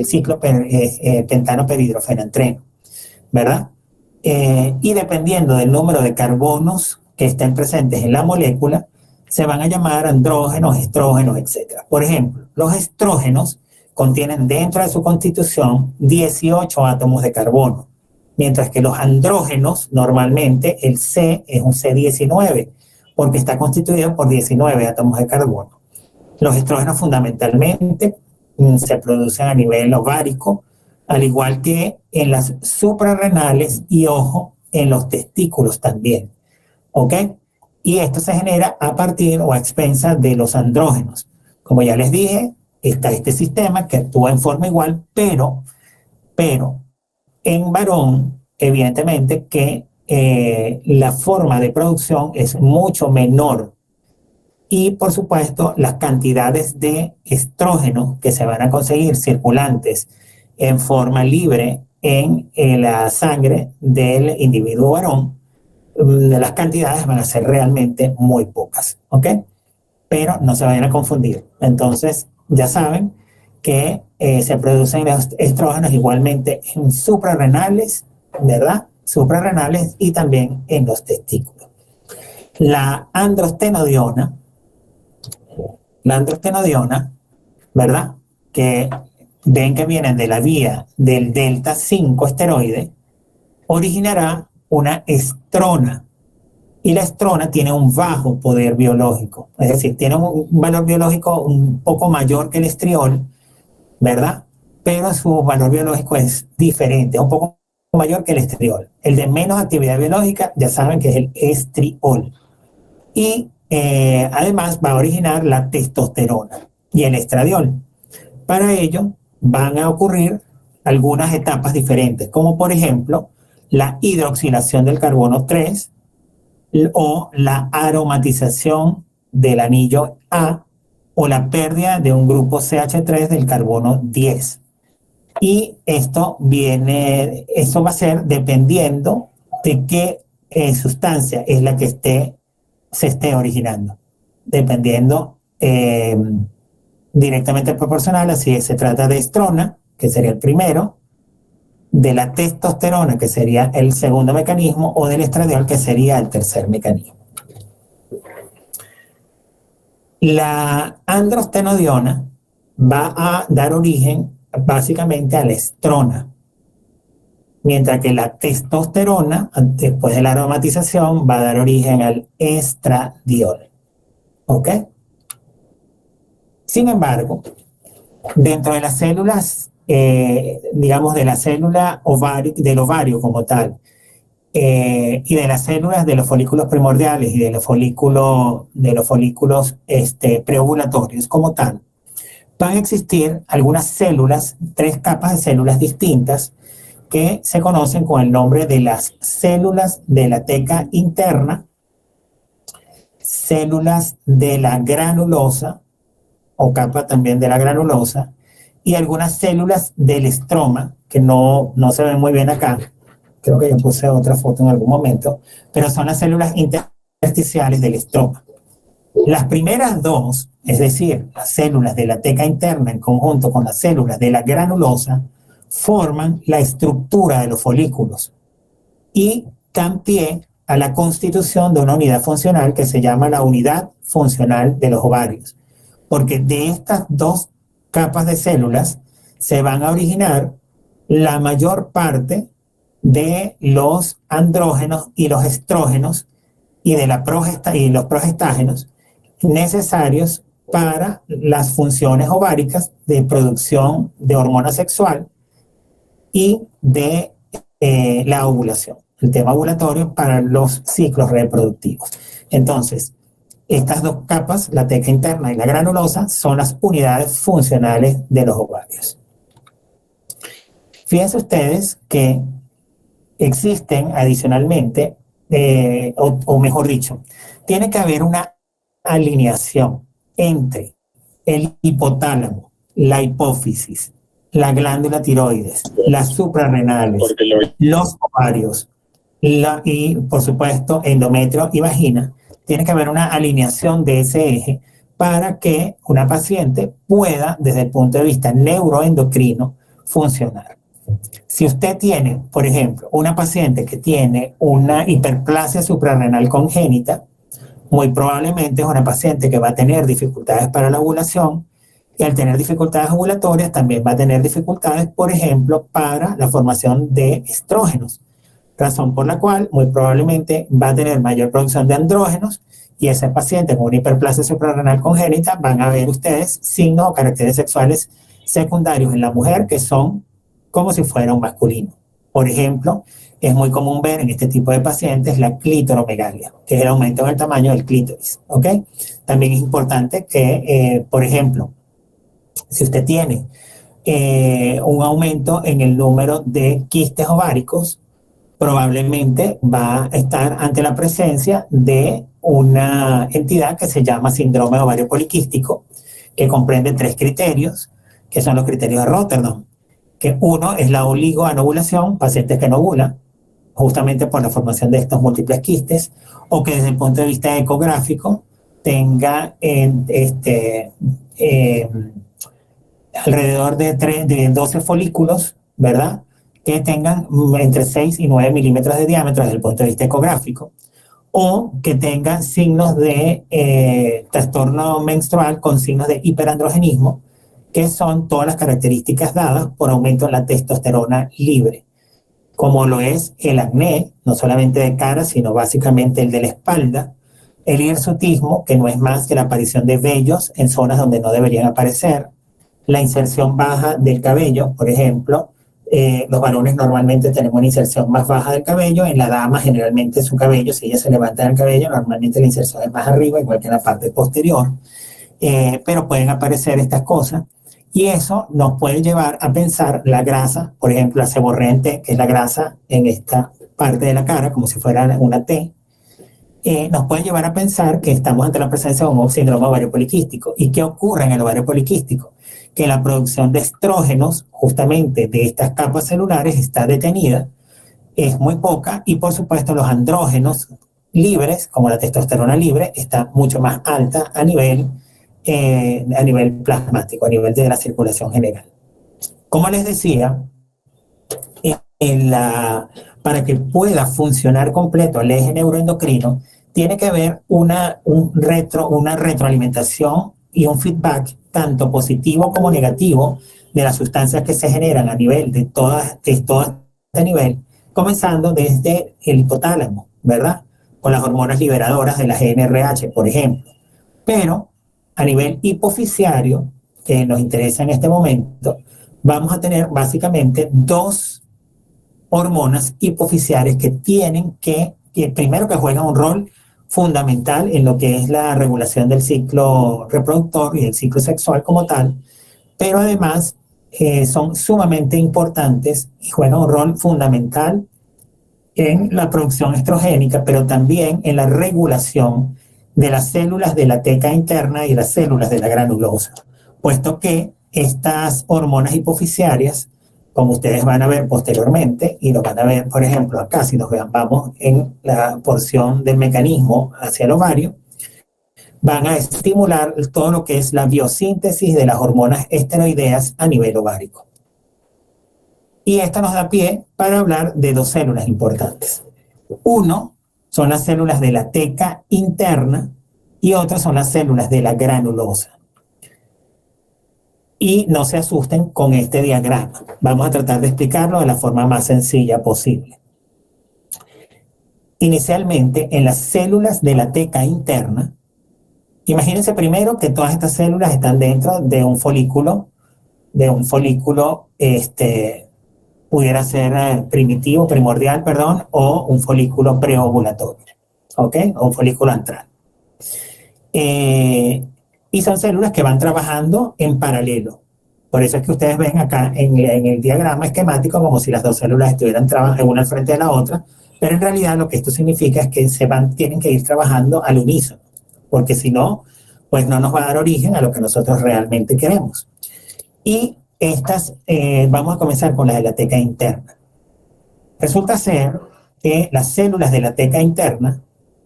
ciclo pentano-peridrofenantreno, ¿verdad? Y dependiendo del número de carbonos que estén presentes en la molécula, se van a llamar andrógenos, estrógenos, etc. Por ejemplo, los estrógenos contienen dentro de su constitución 18 átomos de carbono, mientras que los andrógenos, normalmente el C es un C19, porque está constituido por 19 átomos de carbono. Los estrógenos fundamentalmente se producen a nivel ovárico, al igual que en las suprarrenales y, ojo, en los testículos también, ¿ok? Y esto se genera a partir o a expensas de los andrógenos. Como ya les dije, está este sistema que actúa en forma igual, pero en varón, evidentemente que la forma de producción es mucho menor. Y, por supuesto, las cantidades de estrógeno que se van a conseguir circulantes en forma libre en la sangre del individuo varón, las cantidades van a ser realmente muy pocas, ¿ok? Pero no se vayan a confundir. Entonces, ya saben que se producen los estrógenos igualmente en suprarrenales, ¿verdad? Suprarrenales y también en los testículos. La androstenediona, ¿verdad?, que ven que vienen de la vía del delta 5 esteroide, originará una estrona. Y la estrona tiene un bajo poder biológico, es decir, tiene un valor biológico un poco mayor que el estriol, ¿verdad? Pero su valor biológico es diferente, un poco mayor que el estriol. El de menos actividad biológica, ya saben que es el estriol. Y además va a originar la testosterona y el estradiol. Para ello van a ocurrir algunas etapas diferentes, como por ejemplo la hidroxilación del carbono 3 o la aromatización del anillo A o la pérdida de un grupo CH3 del carbono 10. Y esto va a ser dependiendo de qué sustancia es la que esté se esté originando, dependiendo directamente proporcional a si se trata de estrona, que sería el primero, de la testosterona, que sería el segundo mecanismo, o del estradiol, que sería el tercer mecanismo. La androstenodiona va a dar origen básicamente a la estrona, mientras que la testosterona, después de la aromatización, va a dar origen al estradiol. ¿Ok? Sin embargo, dentro de las células, digamos, de la célula del ovario como tal, y de las células de los folículos primordiales y de los folículos preovulatorios como tal, van a existir algunas células, 3 capas de células distintas que se conocen con el nombre de las células de la teca interna, células de la granulosa o capa también de la granulosa, y algunas células del estroma que no se ven muy bien acá. Creo que yo puse otra foto en algún momento, pero son las células intersticiales del estroma. Las primeras 2, es decir, las células de la teca interna en conjunto con las células de la granulosa, forman la estructura de los folículos y dan pie a la constitución de una unidad funcional que se llama la unidad funcional de los ovarios, porque de estas 2 capas de células se van a originar la mayor parte de los andrógenos y los estrógenos y de los progestágenos necesarios para las funciones ováricas de producción de hormona sexual y de la ovulación, el tema ovulatorio para los ciclos reproductivos. Entonces, estas 2 capas, la teca interna y la granulosa, son las unidades funcionales de los ovarios. Fíjense ustedes que existen adicionalmente, o mejor dicho, tiene que haber una alineación entre el hipotálamo, la hipófisis, la glándula tiroides, las suprarrenales, los ovarios y, por supuesto, endometrio y vagina. Tiene que haber una alineación de ese eje para que una paciente pueda, desde el punto de vista neuroendocrino, funcionar. Si usted tiene, por ejemplo, una paciente que tiene una hiperplasia suprarrenal congénita, muy probablemente es una paciente que va a tener dificultades para la ovulación, y al tener dificultades ovulatorias también va a tener dificultades, por ejemplo, para la formación de estrógenos, razón por la cual muy probablemente va a tener mayor producción de andrógenos, y ese paciente con una hiperplasia suprarrenal congénita van a ver ustedes signos o caracteres sexuales secundarios en la mujer que son como si fuera un masculino. Por ejemplo, es muy común ver en este tipo de pacientes la clítoromegalia, que es el aumento en el tamaño del clítoris, ¿ok? También es importante que, por ejemplo, si usted tiene un aumento en el número de quistes ováricos, probablemente va a estar ante la presencia de una entidad que se llama síndrome ovario poliquístico, que comprende 3 criterios, que son los criterios de Rotterdam, que uno es la oligoanovulación, pacientes que no ovulan, justamente por la formación de estos múltiples quistes, o que desde el punto de vista ecográfico tenga alrededor de 12 folículos, ¿verdad?, que tengan entre 6 y 9 milímetros de diámetro desde el punto de vista ecográfico, o que tengan signos de trastorno menstrual con signos de hiperandrogenismo, que son todas las características dadas por aumento en la testosterona libre, como lo es el acné, no solamente de cara, sino básicamente el de la espalda, el hirsutismo, que no es más que la aparición de vellos en zonas donde no deberían aparecer, la inserción baja del cabello, por ejemplo, los varones normalmente tenemos una inserción más baja del cabello, en la dama generalmente su cabello, si ella se levanta el cabello, normalmente la inserción es más arriba, igual que en la parte posterior, pero pueden aparecer estas cosas, y eso nos puede llevar a pensar la grasa, por ejemplo, la seborrhea, que es la grasa en esta parte de la cara, como si fuera una T, nos puede llevar a pensar que estamos ante la presencia de un síndrome ovario poliquístico. ¿Y qué ocurre en el ovario poliquístico? Que la producción de estrógenos, justamente de estas capas celulares, está detenida, es muy poca, y por supuesto los andrógenos libres, como la testosterona libre, está mucho más alta a nivel plasmático, a nivel de la circulación general. Como les decía, para que pueda funcionar completo el eje neuroendocrino, tiene que haber una retroalimentación y un feedback, tanto positivo como negativo, de las sustancias que se generan a nivel de todo este nivel, comenzando desde el hipotálamo, ¿verdad? Con las hormonas liberadoras de la GnRH, por ejemplo. Pero a nivel hipofisiario, que nos interesa en este momento, vamos a tener básicamente dos hormonas hipofisiarias que primero que juegan un rol fundamental en lo que es la regulación del ciclo reproductor y el ciclo sexual como tal, pero además son sumamente importantes y juegan un rol fundamental en la producción estrogénica, pero también en la regulación de las células de la teca interna y las células de la granulosa, puesto que estas hormonas hipofisiarias, como ustedes van a ver posteriormente, y lo van a ver, por ejemplo, acá, si nos vamos en la porción del mecanismo hacia el ovario, van a estimular todo lo que es la biosíntesis de las hormonas esteroideas a nivel ovárico. Y esto nos da pie para hablar de dos células importantes. Uno son las células de la teca interna y otras son las células de la granulosa. Y no se asusten con este diagrama. Vamos a tratar de explicarlo de la forma más sencilla posible. Inicialmente, en las células de la teca interna, imagínense primero que todas estas células están dentro de un folículo, pudiera ser primordial, o un folículo preovulatorio, ¿ok? O un folículo antral. Y son células que van trabajando en paralelo. Por eso es que ustedes ven acá en el diagrama esquemático como si las dos células estuvieran trabajando una al frente de la otra, pero en realidad lo que esto significa es que tienen que ir trabajando al unísono, porque si no, pues no nos va a dar origen a lo que nosotros realmente queremos. Y vamos a comenzar con las de la teca interna. Resulta ser que las células de la teca interna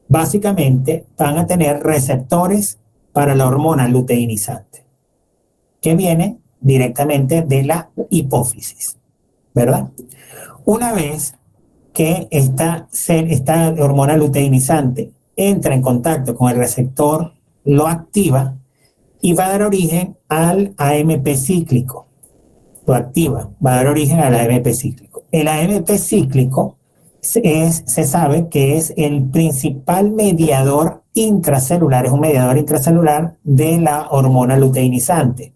básicamente van a tener receptores para la hormona luteinizante, que viene directamente de la hipófisis, ¿verdad? Una vez que esta hormona luteinizante entra en contacto con el receptor, lo activa y va a dar origen al AMP cíclico. Lo activa, va a dar origen al AMP cíclico. El AMP cíclico se sabe que es el principal mediador intracelular, es un mediador intracelular de la hormona luteinizante,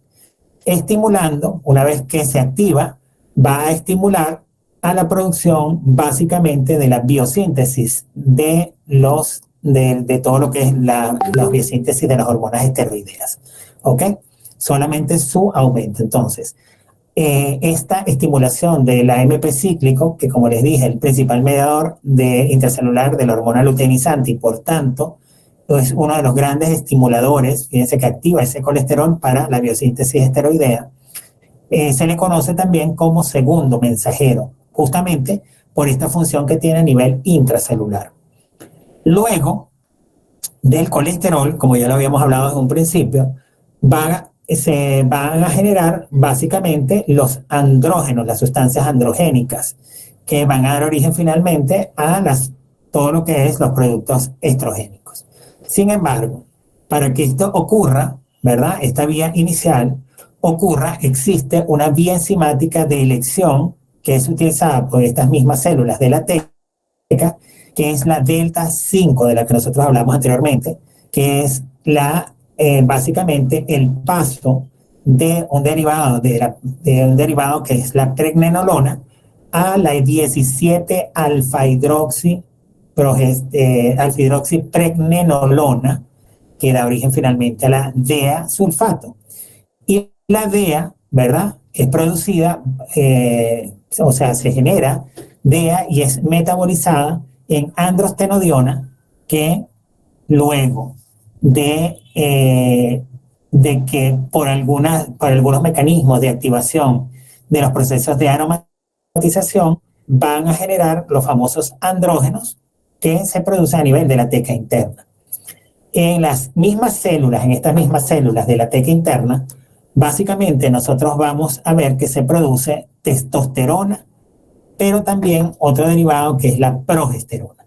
estimulando, una vez que se activa, va a estimular a la producción básicamente de la biosíntesis de todo lo que es la biosíntesis de las hormonas esteroideas, ¿ok? Solamente su aumento. Entonces, esta estimulación del AMP cíclico, que como les dije, el principal mediador intracelular de la hormona luteinizante y por tanto es uno de los grandes estimuladores, fíjense que activa ese colesterol para la biosíntesis esteroidea, se le conoce también como segundo mensajero, justamente por esta función que tiene a nivel intracelular. Luego del colesterol, como ya lo habíamos hablado desde un principio, se van a generar básicamente los andrógenos, las sustancias androgénicas, que van a dar origen finalmente a todo lo que es los productos estrogénicos. Sin embargo, para que esto ocurra, ¿verdad? Esta vía inicial existe una vía enzimática de elección que es utilizada por estas mismas células de la teca, que es la delta 5 de la que nosotros hablamos anteriormente, que es básicamente el paso de un derivado que es la pregnenolona a la 17 alfa-hidroxipregnenolona, que da origen finalmente a la DEA sulfato. Y la DEA, ¿verdad?, es producida, se genera DEA y es metabolizada en androstenodiona, que luego de que por algunos mecanismos de activación de los procesos de aromatización van a generar los famosos andrógenos que se producen a nivel de la teca interna. En las mismas células, en estas mismas células de la teca interna, básicamente nosotros vamos a ver que se produce testosterona, pero también otro derivado que es la progesterona.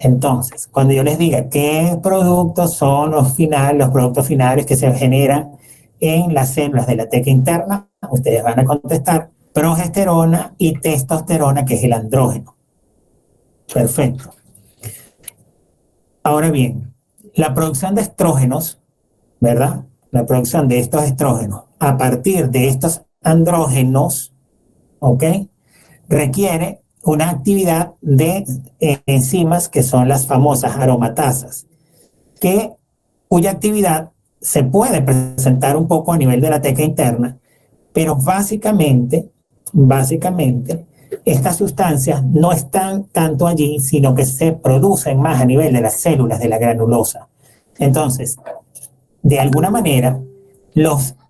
Entonces, cuando yo les diga qué productos son los productos finales que se generan en las células de la teca interna, ustedes van a contestar progesterona y testosterona, que es el andrógeno. Perfecto. Ahora bien, la producción de estrógenos, ¿verdad? La producción de estos estrógenos a partir de estos andrógenos, ¿ok? Requiere una actividad de enzimas que son las famosas aromatasas, cuya actividad se puede presentar un poco a nivel de la teca interna, pero básicamente, estas sustancias no están tanto allí, sino que se producen más a nivel de las células de la granulosa. Entonces, de alguna manera,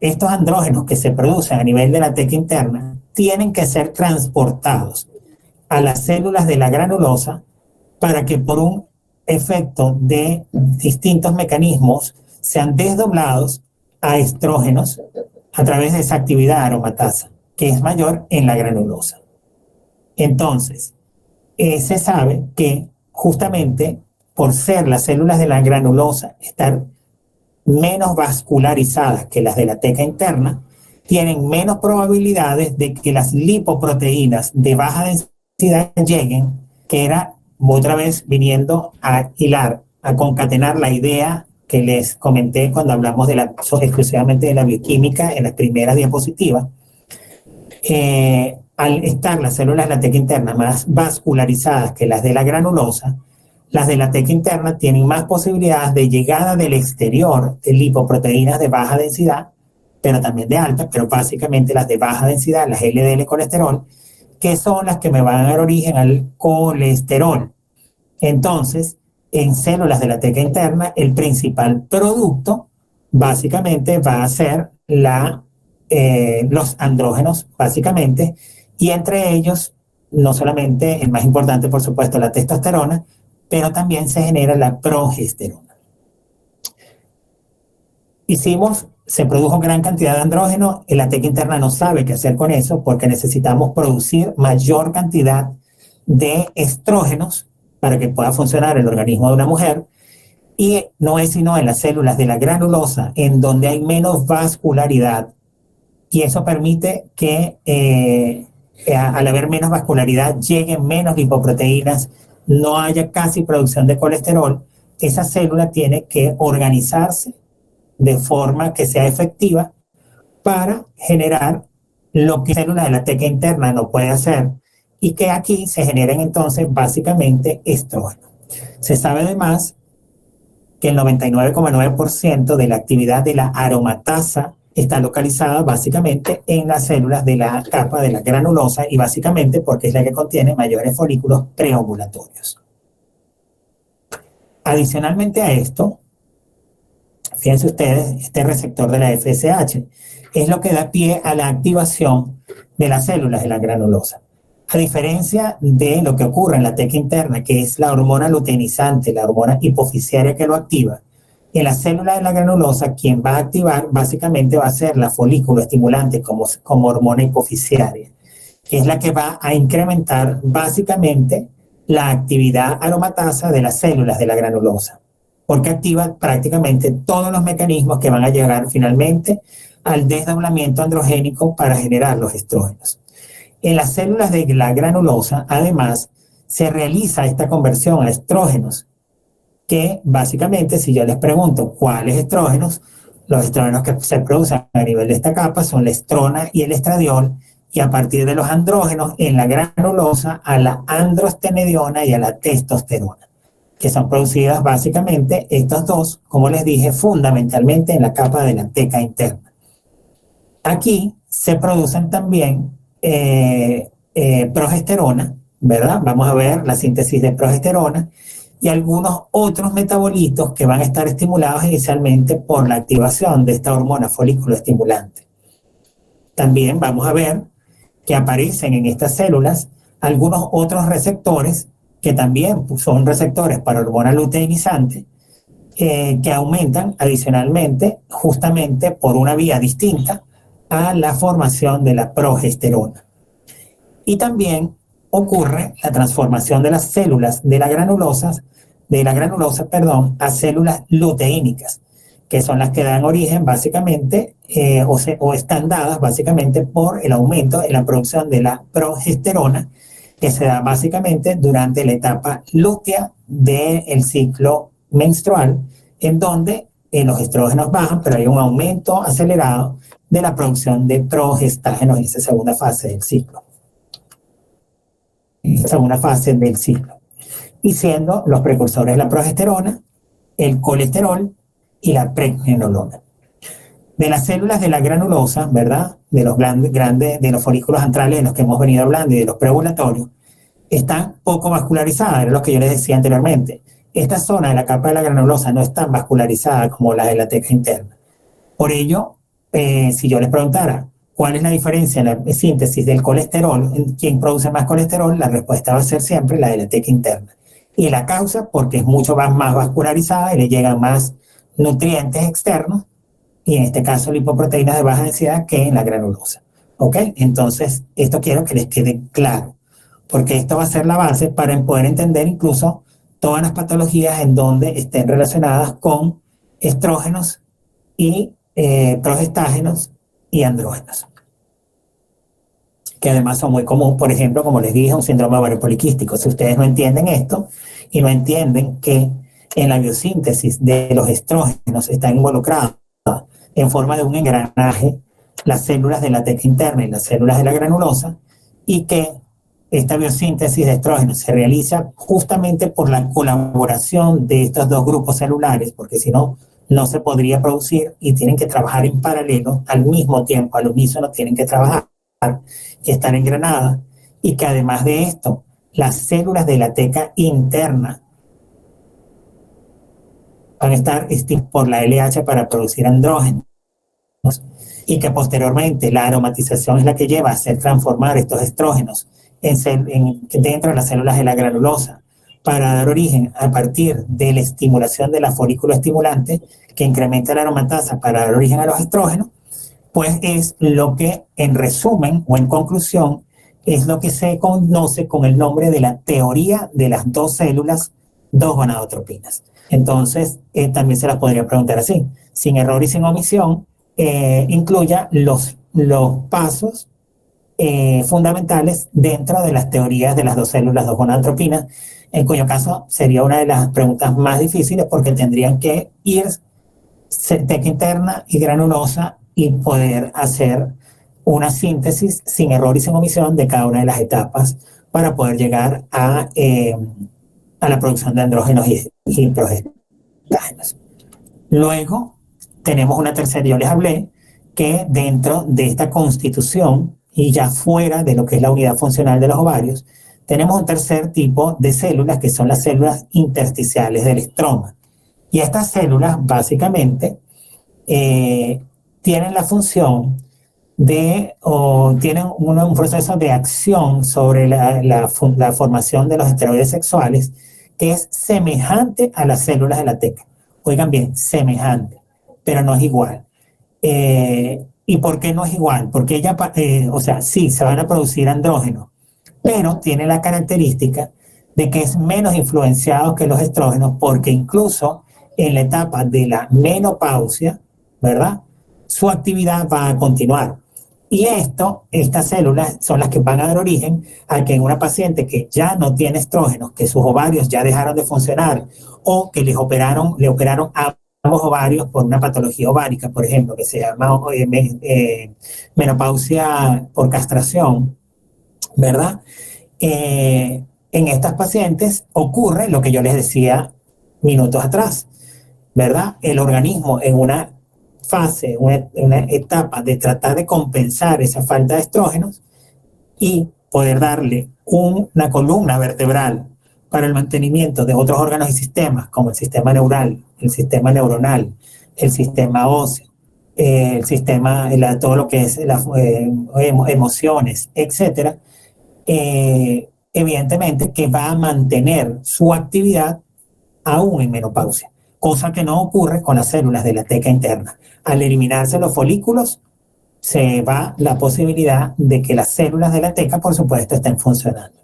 estos andrógenos que se producen a nivel de la teca interna tienen que ser transportados a las células de la granulosa para que por un efecto de distintos mecanismos sean desdoblados a estrógenos a través de esa actividad aromatasa, que es mayor en la granulosa. Entonces, se sabe que justamente por ser las células de la granulosa estar menos vascularizadas que las de la teca interna, tienen menos probabilidades de que las lipoproteínas de baja densidad lleguen, que era otra vez viniendo a hilar, a concatenar la idea que les comenté cuando hablamos exclusivamente de la bioquímica en las primeras diapositivas. Al estar las células de la teca interna más vascularizadas que las de la granulosa, las de la teca interna tienen más posibilidades de llegada del exterior de lipoproteínas de baja densidad, pero también de alta, pero básicamente las de baja densidad, las LDL colesterol, que son las que me van a dar origen al colesterol. Entonces, en células de la teca interna, el principal producto básicamente va a ser los andrógenos, básicamente, y entre ellos, no solamente el más importante, por supuesto, la testosterona, pero también se genera la progesterona. Se produjo gran cantidad de andrógeno, la teca interna no sabe qué hacer con eso porque necesitamos producir mayor cantidad de estrógenos para que pueda funcionar el organismo de una mujer, y no es sino en las células de la granulosa en donde hay menos vascularidad, y eso permite que al haber menos vascularidad lleguen menos lipoproteínas, no haya casi producción de colesterol. Esa célula tiene que organizarse de forma que sea efectiva para generar lo que la célula de la teca interna no puede hacer, y que aquí se generen entonces básicamente estrógenos. Se sabe además que el 99,9% de la actividad de la aromatasa está localizada básicamente en las células de la capa de la granulosa, y básicamente porque es la que contiene mayores folículos preovulatorios. Adicionalmente a esto, fíjense ustedes, este receptor de la FSH es lo que da pie a la activación de las células de la granulosa. A diferencia de lo que ocurre en la teca interna, que es la hormona luteinizante, la hormona hipofisiaria que lo activa, en la célula de la granulosa, quien va a activar básicamente va a ser la folículo estimulante como hormona hipofisiaria, que es la que va a incrementar básicamente la actividad aromatasa de las células de la granulosa, porque activa prácticamente todos los mecanismos que van a llegar finalmente al desdoblamiento androgénico para generar los estrógenos. En las células de la granulosa, además, se realiza esta conversión a estrógenos, que básicamente, si yo les pregunto cuáles estrógenos, los estrógenos que se producen a nivel de esta capa son la estrona y el estradiol, y a partir de los andrógenos en la granulosa a la androstenediona y a la testosterona, que son producidas básicamente estos dos, como les dije, fundamentalmente en la capa de la teca interna. Aquí se producen también progesterona, ¿verdad? Vamos a ver la síntesis de progesterona y algunos otros metabolitos que van a estar estimulados inicialmente por la activación de esta hormona folículo estimulante. También vamos a ver que aparecen en estas células algunos otros receptores que también son receptores para hormona luteinizante, que aumentan adicionalmente justamente por una vía distinta a la formación de la progesterona. Y también ocurre la transformación de las células de la granulosa, a células luteínicas, que son las que dan origen básicamente o están dadas básicamente por el aumento en la producción de la progesterona, que se da básicamente durante la etapa lútea del ciclo menstrual, en donde los estrógenos bajan, pero hay un aumento acelerado de la producción de progestágenos en esa segunda fase del ciclo. Y siendo los precursores de la progesterona, el colesterol y la pregnenolona. De las células de la granulosa, ¿verdad? De los grandes, de los folículos antrales de los que hemos venido hablando y de los preovulatorios, están poco vascularizadas, era lo que yo les decía anteriormente. Esta zona de la capa de la granulosa no es tan vascularizada como la de la teca interna. Por ello, si yo les preguntara cuál es la diferencia en la síntesis del colesterol, quién produce más colesterol, la respuesta va a ser siempre la de la teca interna. Y la causa, porque es mucho más vascularizada y le llegan más nutrientes externos, y en este caso lipoproteínas de baja densidad, que en la granulosa. ¿Ok? Entonces, esto quiero que les quede claro, porque esto va a ser la base para poder entender incluso todas las patologías en donde estén relacionadas con estrógenos y progestágenos y andrógenos, que además son muy comunes. Por ejemplo, como les dije, un síndrome ovario poliquístico. Si ustedes no entienden esto y no entienden que en la biosíntesis de los estrógenos están involucrados en forma de un engranaje las células de la teca interna y las células de la granulosa, y que esta biosíntesis de estrógenos se realiza justamente por la colaboración de estos dos grupos celulares, porque si no, no se podría producir, y tienen que trabajar en paralelo, al mismo tiempo, al unísono tienen que trabajar y estar engranadas, y que además de esto, las células de la teca interna van a estar por la LH para producir andrógenos, y que posteriormente la aromatización es la que lleva a hacer transformar estos estrógenos dentro de las células de la granulosa, para dar origen, a partir de la estimulación de la folículo estimulante, que incrementa la aromatasa para dar origen a los estrógenos, pues es lo que, en resumen o en conclusión, es lo que se conoce con el nombre de la teoría de las dos células, dos gonadotropinas. Entonces, también se las podría preguntar así, sin error y sin omisión, incluya los pasos fundamentales dentro de las teorías de las dos células, dos gonadotropinas, en cuyo caso sería una de las preguntas más difíciles, porque tendrían que ir teca interna y granulosa y poder hacer una síntesis sin error y sin omisión de cada una de las etapas para poder llegar a la producción de andrógenos y progestágenos. Luego tenemos una tercera, yo les hablé que dentro de esta constitución y ya fuera de lo que es la unidad funcional de los ovarios, tenemos un tercer tipo de células, que son las células intersticiales del estroma. Y estas células básicamente tienen la función tienen un proceso de acción sobre la formación de los esteroides sexuales, que es semejante a las células de la teca. Oigan bien, semejante, pero no es igual. ¿Y por qué no es igual? Porque sí, se van a producir andrógenos, pero tiene la característica de que es menos influenciado que los estrógenos, porque incluso en la etapa de la menopausia, ¿verdad?, su actividad va a continuar. Y estas células son las que van a dar origen a que en una paciente que ya no tiene estrógenos, que sus ovarios ya dejaron de funcionar, o que le operaron ambos ovarios por una patología ovárica, por ejemplo, que se llama menopausia por castración, ¿verdad? En estas pacientes ocurre lo que yo les decía minutos atrás, ¿verdad? El organismo en una fase, una etapa de tratar de compensar esa falta de estrógenos y poder darle una columna vertebral para el mantenimiento de otros órganos y sistemas, como el sistema neural, el sistema neuronal, el sistema óseo, el sistema, todo lo que es las emociones, etcétera, evidentemente que va a mantener su actividad aún en menopausia, cosa que no ocurre con las células de la teca interna. Al eliminarse los folículos, se va la posibilidad de que las células de la teca, por supuesto, estén funcionando.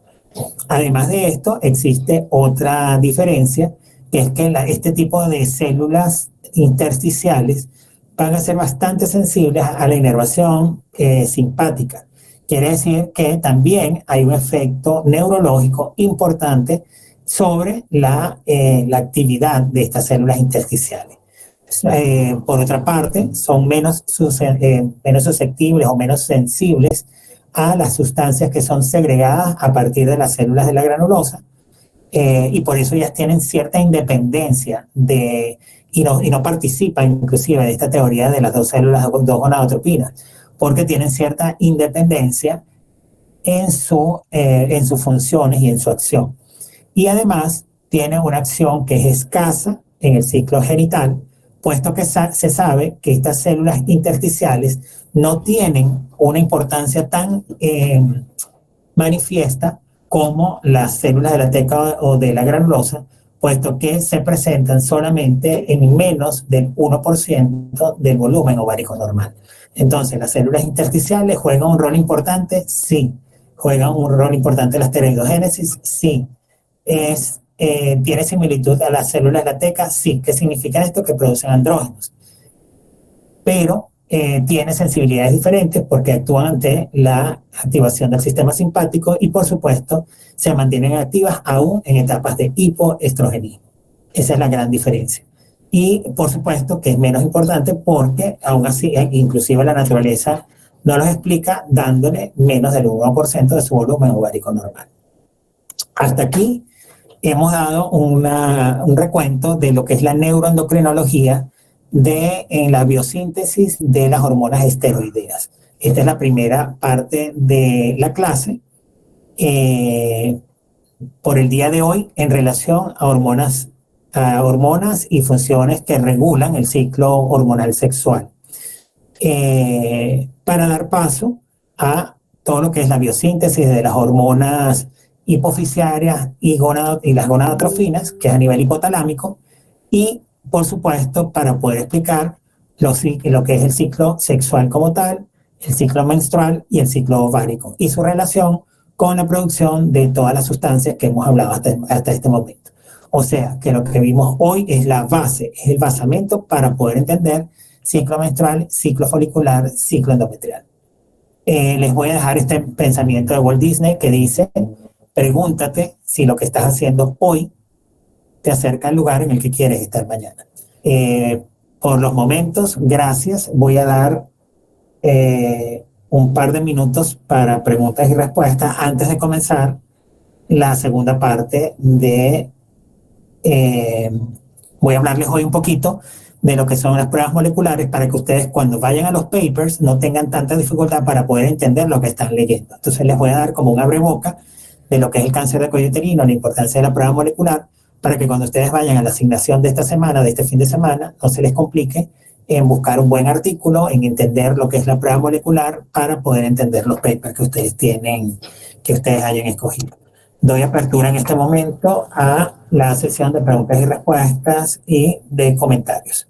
Además de esto, existe otra diferencia, que es que este tipo de células intersticiales van a ser bastante sensibles a la inervación simpática. Quiere decir que también hay un efecto neurológico importante sobre la actividad de estas células intersticiales. Por otra parte, son menos susceptibles o menos sensibles a las sustancias que son segregadas a partir de las células de la granulosa, y por eso ellas tienen cierta independencia y no participan inclusive de esta teoría de las dos células, dos gonadotropinas, porque tienen cierta independencia en sus funciones y en su acción. Y además tienen una acción que es escasa en el ciclo genital, puesto que se sabe que estas células intersticiales no tienen una importancia tan manifiesta como las células de la teca o de la granulosa, puesto que se presentan solamente en menos del 1% del volumen ovárico normal. Entonces, ¿las células intersticiales juegan un rol importante? Sí. ¿Juegan un rol importante en la esteroidogénesis? Sí. ¿Tiene similitud a las células de la teca? Sí. ¿Qué significa esto? Que producen andrógenos. Pero tiene sensibilidades diferentes porque actúan ante la activación del sistema simpático y, por supuesto, se mantienen activas aún en etapas de hipoestrogenismo. Esa es la gran diferencia. Y, por supuesto, que es menos importante porque, aún así, inclusive la naturaleza no los explica dándole menos del 1% de su volumen ovárico normal. Hasta aquí hemos dado un recuento de lo que es la neuroendocrinología en la biosíntesis de las hormonas esteroideas. Esta es la primera parte de la clase por el día de hoy en relación a hormonas y funciones que regulan el ciclo hormonal sexual. Para dar paso a todo lo que es la biosíntesis de las hormonas hipofisiarias y las gonadotrofinas, que es a nivel hipotalámico, y por supuesto para poder explicar lo que es el ciclo sexual como tal, el ciclo menstrual y el ciclo ovárico, y su relación con la producción de todas las sustancias que hemos hablado hasta este momento. O sea, que lo que vimos hoy es la base, es el basamento para poder entender ciclo menstrual, ciclo folicular, ciclo endometrial. Les voy a dejar este pensamiento de Walt Disney que dice: pregúntate si lo que estás haciendo hoy te acerca al lugar en el que quieres estar mañana. Por los momentos, gracias. Voy a dar un par de minutos para preguntas y respuestas antes de comenzar la segunda parte voy a hablarles hoy un poquito de lo que son las pruebas moleculares para que ustedes cuando vayan a los papers no tengan tanta dificultad para poder entender lo que están leyendo. Entonces les voy a dar como un abreboca de lo que es el cáncer de cuello uterino, la importancia de la prueba molecular, para que cuando ustedes vayan a la asignación de esta semana, de este fin de semana, no se les complique en buscar un buen artículo, en entender lo que es la prueba molecular para poder entender los papers que ustedes tienen, que ustedes hayan escogido. Doy apertura en este momento a la sesión de preguntas y respuestas y de comentarios.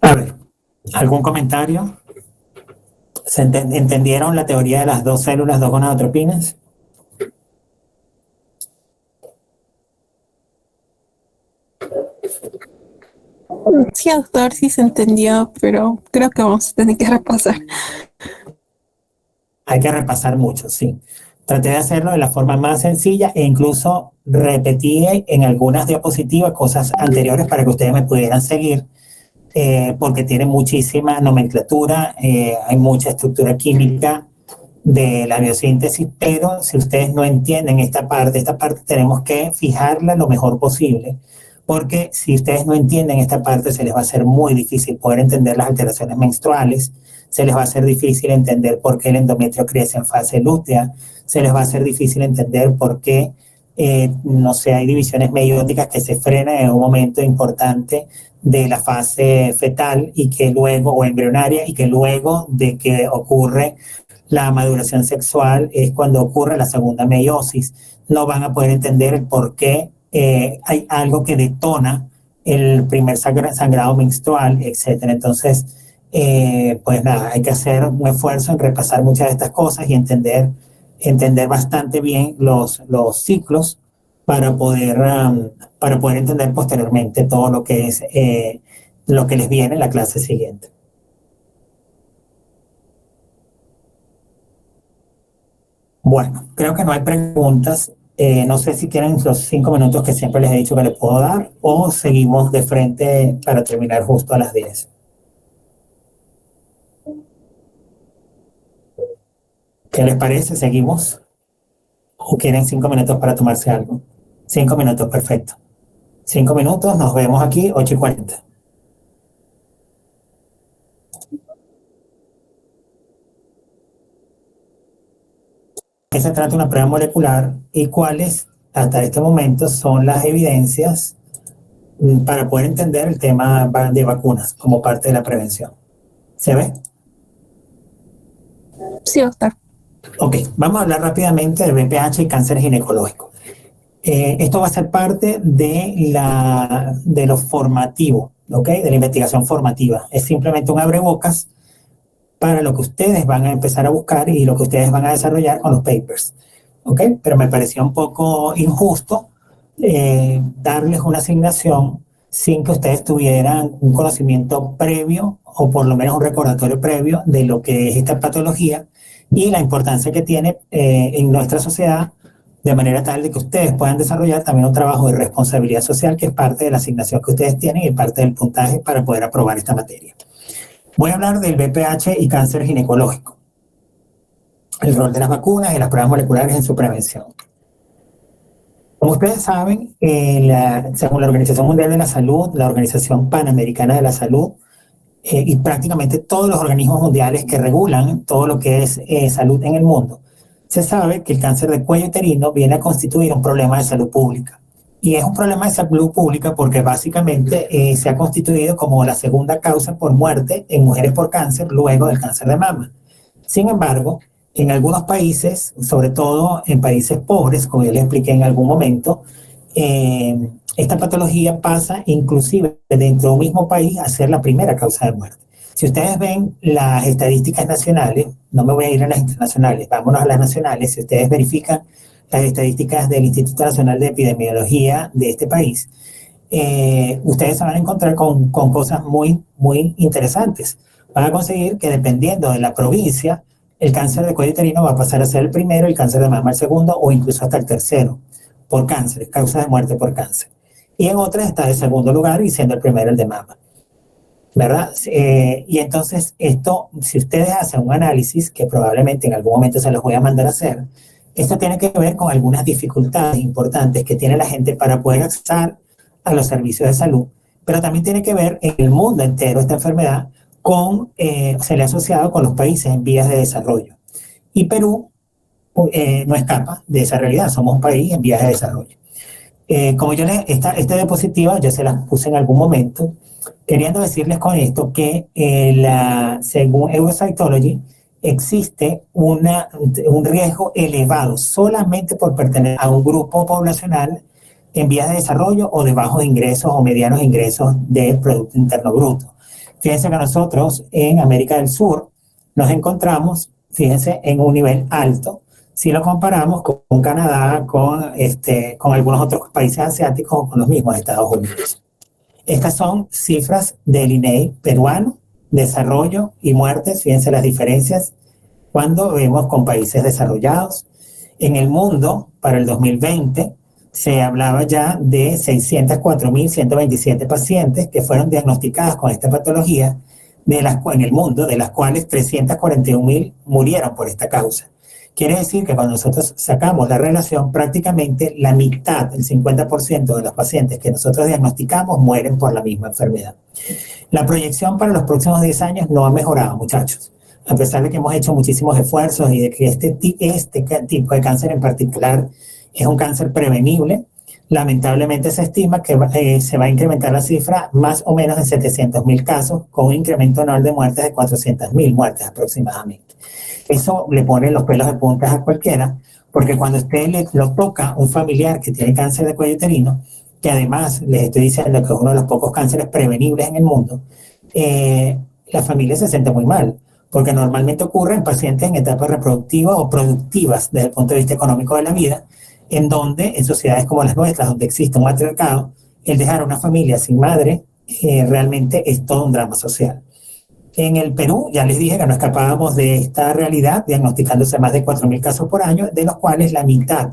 A ver, ¿algún comentario? ¿Se entendieron la teoría de las dos células, dos gonadotropinas? Sí, doctor, sí se entendió, pero creo que vamos a tener que repasar. Hay que repasar mucho, sí. Traté de hacerlo de la forma más sencilla e incluso repetí en algunas diapositivas cosas anteriores para que ustedes me pudieran seguir, porque tiene muchísima nomenclatura, hay mucha estructura química de la biosíntesis, pero si ustedes no entienden esta parte tenemos que fijarla lo mejor posible, porque si ustedes no entienden esta parte se les va a hacer muy difícil poder entender las alteraciones menstruales, se les va a hacer difícil entender por qué el endometrio crece en fase lútea, se les va a hacer difícil entender por qué, no sé, hay divisiones meióticas que se frenan en un momento importante de la fase fetal y que luego, o embrionaria, y que luego de que ocurre la maduración sexual es cuando ocurre la segunda meiosis. No van a poder entender el por qué hay algo que detona el primer sangrado menstrual, etcétera. Entonces, pues nada, hay que hacer un esfuerzo en repasar muchas de estas cosas y entender bastante bien los ciclos para poder entender posteriormente todo lo que es lo que les viene en la clase siguiente. Bueno, creo que no hay preguntas. No sé si quieren los 5 minutos que siempre les he dicho que les puedo dar o seguimos de frente para terminar justo a las 10. ¿Qué les parece? ¿Seguimos? ¿O quieren 5 minutos para tomarse algo? 5 minutos, perfecto. 5 minutos, nos vemos aquí, 8:40. Se trata de una prueba molecular y cuáles hasta este momento son las evidencias para poder entender el tema de vacunas como parte de la prevención. ¿Se ve? Sí, doctor. Ok, vamos a hablar rápidamente del VPH y cáncer ginecológico. Esto va a ser parte de lo formativo, ¿ok? De la investigación formativa. Es simplemente un abrebocas para lo que ustedes van a empezar a buscar y lo que ustedes van a desarrollar con los papers, ¿ok? Pero me pareció un poco injusto darles una asignación sin que ustedes tuvieran un conocimiento previo o por lo menos un recordatorio previo de lo que es esta patología y la importancia que tiene en nuestra sociedad, de manera tal de que ustedes puedan desarrollar también un trabajo de responsabilidad social que es parte de la asignación que ustedes tienen y parte del puntaje para poder aprobar esta materia. Voy a hablar del VPH y cáncer ginecológico, el rol de las vacunas y las pruebas moleculares en su prevención. Como ustedes saben, según la Organización Mundial de la Salud, la Organización Panamericana de la Salud y prácticamente todos los organismos mundiales que regulan todo lo que es salud en el mundo, se sabe que el cáncer de cuello uterino viene a constituir un problema de salud pública. Y es un problema de salud pública porque básicamente se ha constituido como la segunda causa por muerte en mujeres por cáncer luego del cáncer de mama. Sin embargo, en algunos países, sobre todo en países pobres, como yo les expliqué en algún momento, esta patología pasa inclusive dentro de un mismo país a ser la primera causa de muerte. Si ustedes ven las estadísticas nacionales, no me voy a ir a las internacionales, vámonos a las nacionales, si ustedes verifican las estadísticas del Instituto Nacional de Epidemiología de este país, ustedes se van a encontrar con cosas muy, muy interesantes. Van a conseguir que dependiendo de la provincia, el cáncer de cuello uterino va a pasar a ser el primero, el cáncer de mama el segundo o incluso hasta el tercero por cáncer, causa de muerte por cáncer. Y en otras está de segundo lugar y siendo el primero el de mama, ¿verdad? Y entonces esto, si ustedes hacen un análisis, que probablemente en algún momento se los voy a mandar a hacer, esto tiene que ver con algunas dificultades importantes que tiene la gente para poder acceder a los servicios de salud, pero también tiene que ver en el mundo entero esta enfermedad se le ha asociado con los países en vías de desarrollo. Y Perú no escapa de esa realidad, somos un país en vías de desarrollo. Como yo esta diapositiva yo se las puse en algún momento, queriendo decirles con esto que según Eurocytology, existe un riesgo elevado solamente por pertenecer a un grupo poblacional en vías de desarrollo o de bajos ingresos o medianos ingresos de Producto Interno Bruto. Fíjense que nosotros en América del Sur nos encontramos, fíjense, en un nivel alto. Si lo comparamos con Canadá, con algunos otros países asiáticos o con los mismos Estados Unidos. Estas son cifras del INEI peruano, desarrollo y muertes. Fíjense las diferencias cuando vemos con países desarrollados. En el mundo, para el 2020, se hablaba ya de 604.127 pacientes que fueron diagnosticadas con esta patología en el mundo, de las cuales 341.000 murieron por esta causa. Quiere decir que cuando nosotros sacamos la relación, prácticamente la mitad, el 50% de los pacientes que nosotros diagnosticamos mueren por la misma enfermedad. La proyección para los próximos 10 años no ha mejorado, muchachos. a pesar de que hemos hecho muchísimos esfuerzos y de que este tipo de cáncer en particular es un cáncer prevenible, lamentablemente se estima que se va a incrementar la cifra más o menos en 700.000 casos, con un incremento anual de muertes de 400.000 muertes aproximadamente. Eso le pone los pelos de punta a cualquiera, porque cuando usted lo toca un familiar que tiene cáncer de cuello uterino, que además les estoy diciendo que es uno de los pocos cánceres prevenibles en el mundo, la familia se siente muy mal, porque normalmente ocurre en pacientes en etapas reproductivas o productivas desde el punto de vista económico de la vida, en donde en sociedades como las nuestras, donde existe un matriarcado, el dejar a una familia sin madre realmente es todo un drama social. En el Perú, ya les dije que no escapábamos de esta realidad, diagnosticándose más de 4.000 casos por año, de los cuales la mitad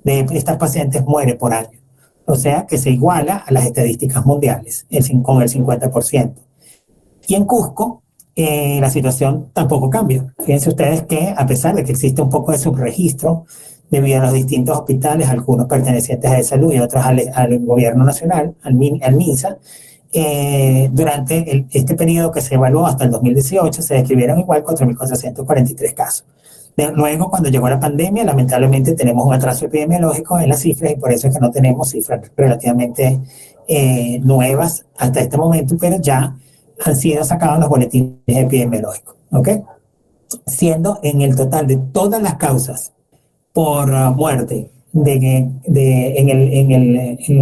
de estas pacientes muere por año. O sea que se iguala a las estadísticas mundiales, con el 50%. Y en Cusco, la situación tampoco cambia. Fíjense ustedes que a pesar de que existe un poco de subregistro debido a los distintos hospitales, algunos pertenecientes a de salud y otros al gobierno nacional, al MINSA, durante este periodo que se evaluó hasta el 2018, se describieron igual 4.443 casos. Luego, cuando llegó la pandemia, lamentablemente tenemos un atraso epidemiológico en las cifras y por eso es que no tenemos cifras relativamente nuevas hasta este momento, pero ya han sido sacados los boletines epidemiológicos, ¿ok? Siendo en el total de todas las causas por muerte en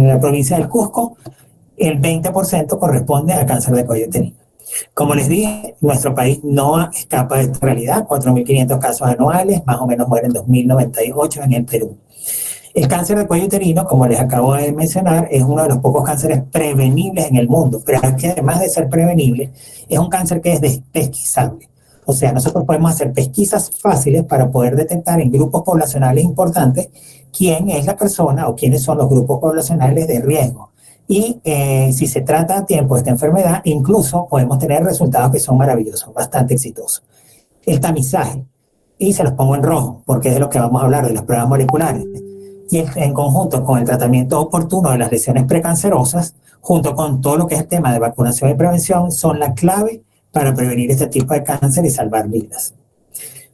la provincia del Cusco, el 20% corresponde a cáncer de cuello uterino. Como les dije, nuestro país no escapa de esta realidad, 4.500 casos anuales, más o menos mueren 2.098 en el Perú. El cáncer de cuello uterino, como les acabo de mencionar, es uno de los pocos cánceres prevenibles en el mundo, pero es que además de ser prevenible, es un cáncer que es despesquizable. O sea, nosotros podemos hacer pesquisas fáciles para poder detectar en grupos poblacionales importantes quién es la persona o quiénes son los grupos poblacionales de riesgo. Y si se trata a tiempo de esta enfermedad, incluso podemos tener resultados que son maravillosos, bastante exitosos. El tamizaje, y se los pongo en rojo, porque es de lo que vamos a hablar, de las pruebas moleculares. Y en conjunto con el tratamiento oportuno de las lesiones precancerosas, junto con todo lo que es el tema de vacunación y prevención, son la clave para prevenir este tipo de cáncer y salvar vidas.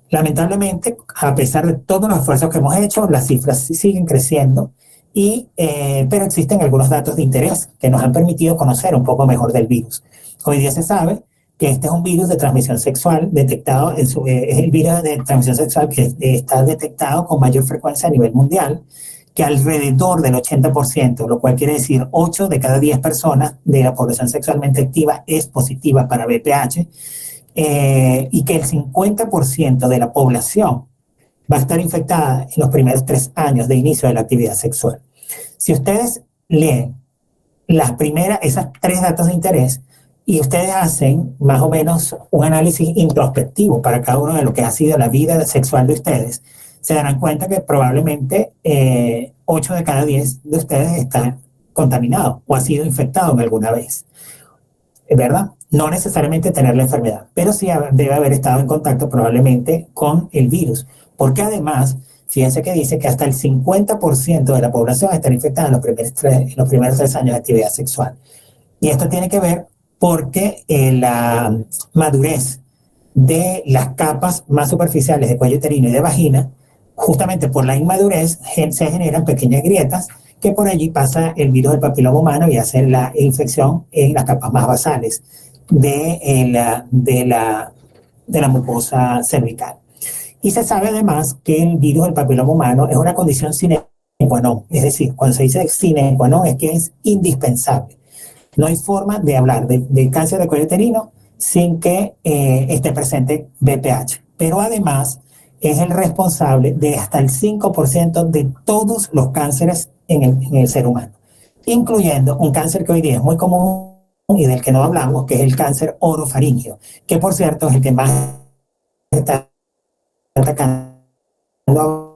Lamentablemente, a pesar de todos los esfuerzos que hemos hecho, las cifras siguen creciendo, pero existen algunos datos de interés que nos han permitido conocer un poco mejor del virus. Hoy día se sabe que este es un virus de transmisión sexual detectado, es el virus de transmisión sexual que está detectado con mayor frecuencia a nivel mundial, que alrededor del 80%, lo cual quiere decir 8 de cada 10 personas de la población sexualmente activa es positiva para VPH, y que el 50% de la población va a estar infectada en los primeros 3 años de inicio de la actividad sexual. Si ustedes leen esas 3 datos de interés y ustedes hacen más o menos un análisis introspectivo para cada uno de lo que ha sido la vida sexual de ustedes, se darán cuenta que probablemente 8 de cada 10 de ustedes están contaminados o ha sido infectado alguna vez, ¿verdad? No necesariamente tener la enfermedad, pero sí debe haber estado en contacto probablemente con el virus, porque además, fíjense que dice que hasta el 50% de la población va a estar infectada en los primeros 3 años de actividad sexual. Y esto tiene que ver porque la madurez de las capas más superficiales de cuello uterino y de vagina, justamente por la inmadurez, se generan pequeñas grietas que por allí pasa el virus del papiloma humano y hace la infección en las capas más basales de la mucosa cervical. Y se sabe además que el virus del papiloma humano es una condición sine qua non, es decir, cuando se dice sine qua non es que es indispensable. No hay forma de hablar de cáncer de cuello uterino sin que esté presente VPH, pero además es el responsable de hasta el 5% de todos los cánceres en el ser humano, incluyendo un cáncer que hoy día es muy común y del que no hablamos, que es el cáncer orofaríngeo, que por cierto es el que más está atacando a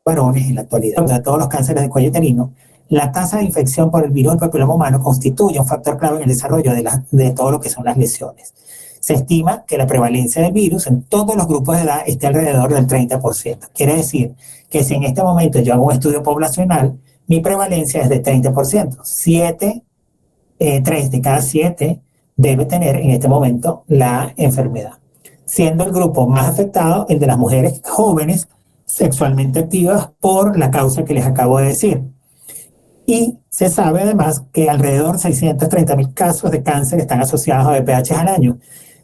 varones en la actualidad. O sea, todos los cánceres de cuello uterino, la tasa de infección por el virus del papiloma humano constituye un factor clave en el desarrollo de todo lo que son las lesiones. Se estima que la prevalencia del virus en todos los grupos de edad esté alrededor del 30%. Quiere decir que si en este momento yo hago un estudio poblacional, mi prevalencia es de 30%. 3 de cada 7 debe tener en este momento la enfermedad. siendo el grupo más afectado el de las mujeres jóvenes sexualmente activas por la causa que les acabo de decir. Y se sabe además que alrededor de 630.000 casos de cáncer están asociados a VPH al año,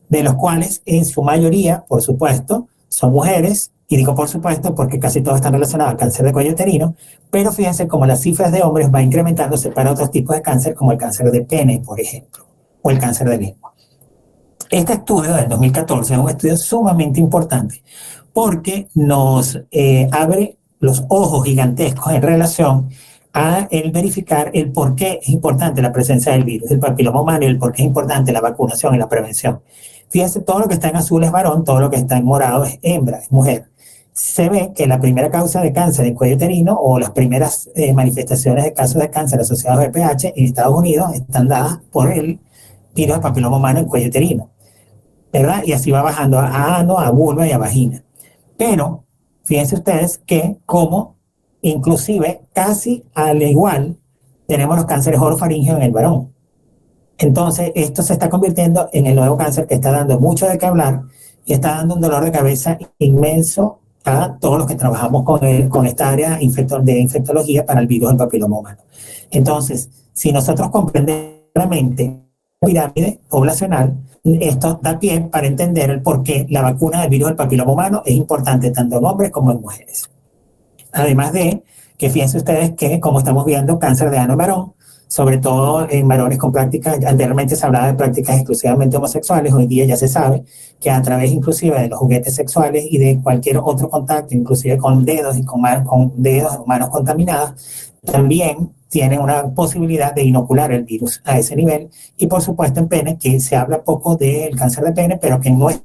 de los cuales en su mayoría, por supuesto, son mujeres, y digo por supuesto porque casi todos están relacionados al cáncer de cuello uterino, pero fíjense cómo las cifras de hombres van incrementándose para otros tipos de cáncer, como el cáncer de pene, por ejemplo, o el cáncer de lengua. Este estudio del 2014 es un estudio sumamente importante porque nos abre los ojos gigantescos en relación a el verificar el por qué es importante la presencia del virus, el papiloma humano, y el por qué es importante la vacunación y la prevención. Fíjense, todo lo que está en azul es varón, todo lo que está en morado es hembra, es mujer. Se ve que la primera causa de cáncer en cuello uterino o las primeras manifestaciones de casos de cáncer asociados a VPH en Estados Unidos están dadas por el virus del papiloma humano en cuello uterino, ¿verdad? Y así va bajando a ano, a vulva y a vagina. Pero fíjense ustedes que como inclusive casi al igual tenemos los cánceres orofaringeos en el varón. Entonces esto se está convirtiendo en el nuevo cáncer que está dando mucho de qué hablar y está dando un dolor de cabeza inmenso a todos los que trabajamos con esta área de infectología para el virus del papiloma humano. Entonces, si nosotros comprendemos realmente la pirámide poblacional, esto da pie para entender el por qué la vacuna del virus del papiloma humano es importante tanto en hombres como en mujeres. Además de que fíjense ustedes que, como estamos viendo, cáncer de ano en varón, sobre todo en varones con prácticas, anteriormente se hablaba de prácticas exclusivamente homosexuales, hoy día ya se sabe que a través inclusive de los juguetes sexuales y de cualquier otro contacto, inclusive con dedos y con dedos de manos contaminadas, también tienen una posibilidad de inocular el virus a ese nivel. Y por supuesto en pene, que se habla poco del cáncer de pene, pero que en nuestros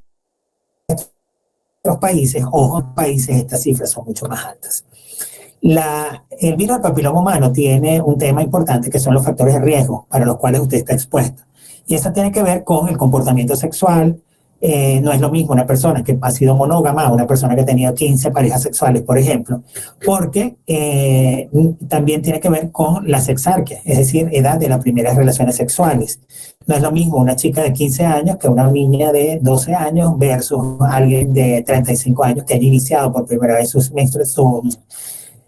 países, o en países, estas cifras son mucho más altas. El virus del papiloma humano tiene un tema importante que son los factores de riesgo para los cuales usted está expuesto. Y eso tiene que ver con el comportamiento sexual. No es lo mismo una persona que ha sido monógama a una persona que ha tenido 15 parejas sexuales, por ejemplo, porque también tiene que ver con la sexarquia, es decir, edad de las primeras relaciones sexuales. No es lo mismo una chica de 15 años que una niña de 12 años versus alguien de 35 años que haya iniciado por primera vez su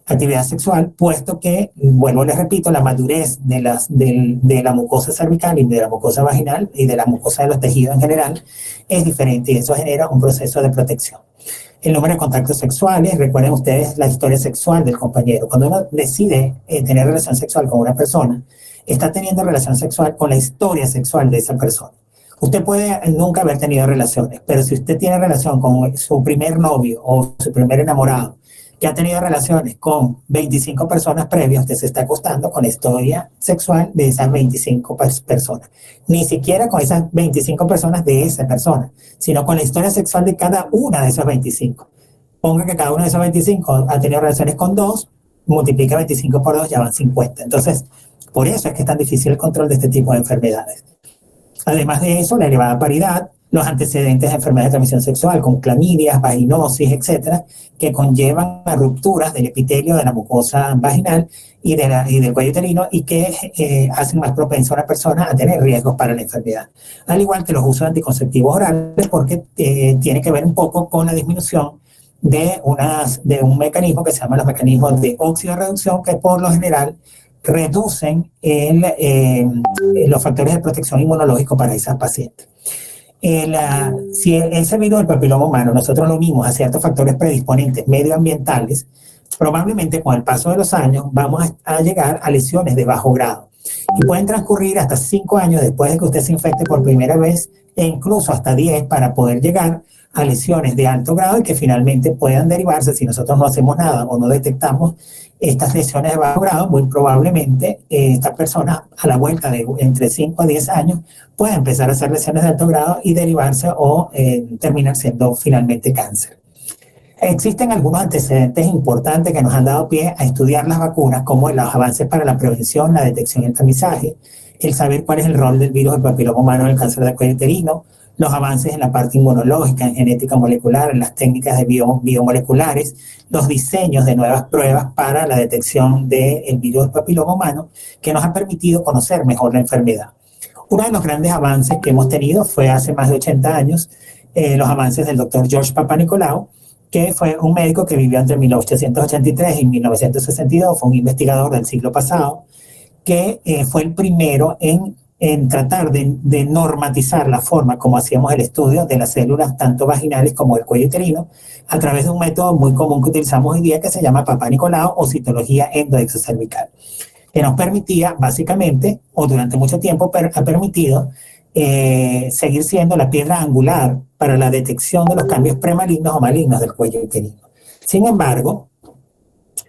actividad sexual, puesto que, vuelvo les repito, la madurez de la mucosa cervical y de la mucosa vaginal y de la mucosa de los tejidos en general es diferente y eso genera un proceso de protección. El número de contactos sexuales, recuerden ustedes la historia sexual del compañero. Cuando uno decide tener relación sexual con una persona, está teniendo relación sexual con la historia sexual de esa persona. Usted puede nunca haber tenido relaciones, pero si usted tiene relación con su primer novio o su primer enamorado, que ha tenido relaciones con 25 personas previas, usted se está acostando con la historia sexual de esas 25 personas. Ni siquiera con esas 25 personas de esa persona, sino con la historia sexual de cada una de esas 25. Ponga que cada una de esas 25 ha tenido relaciones con 2, multiplica 25 por 2, ya van 50. Entonces, por eso es que es tan difícil el control de este tipo de enfermedades. Además de eso, la elevada paridad, los antecedentes de enfermedades de transmisión sexual, con clamidias, vaginosis, etcétera, que conllevan a rupturas del epitelio de la mucosa vaginal y del cuello uterino y que hacen más propenso a una persona a tener riesgos para la enfermedad. Al igual que los usos de anticonceptivos orales, porque tiene que ver un poco con la disminución de un mecanismo que se llama los mecanismos de oxidorreducción, que por lo general reducen los factores de protección inmunológico para esas pacientes. Si ese virus del papiloma humano nosotros lo unimos a ciertos factores predisponentes medioambientales, probablemente con el paso de los años vamos a llegar a lesiones de bajo grado. Y pueden transcurrir hasta 5 años después de que usted se infecte por primera vez e incluso hasta 10 para poder llegar a lesiones de alto grado y que finalmente puedan derivarse, si nosotros no hacemos nada o no detectamos estas lesiones de bajo grado, muy probablemente esta persona a la vuelta de entre 5 a 10 años puede empezar a hacer lesiones de alto grado y derivarse o terminar siendo finalmente cáncer. Existen algunos antecedentes importantes que nos han dado pie a estudiar las vacunas, como los avances para la prevención, la detección y el tamizaje, el saber cuál es el rol del virus del papiloma humano en el cáncer de cuello uterino, los avances en la parte inmunológica, en genética molecular, en las técnicas de biomoleculares, los diseños de nuevas pruebas para la detección del virus del papiloma humano, que nos ha permitido conocer mejor la enfermedad. Uno de los grandes avances que hemos tenido fue hace más de 80 años los avances del doctor George Papanicolaou, que fue un médico que vivió entre 1883 y 1962, fue un investigador del siglo pasado, que fue el primero en tratar de normatizar la forma como hacíamos el estudio de las células tanto vaginales como del cuello uterino a través de un método muy común que utilizamos hoy día que se llama Papanicolaou o citología endoexocervical, que nos permitía básicamente, o durante mucho tiempo ha permitido seguir siendo la piedra angular para la detección de los cambios premalignos o malignos del cuello uterino. Sin embargo,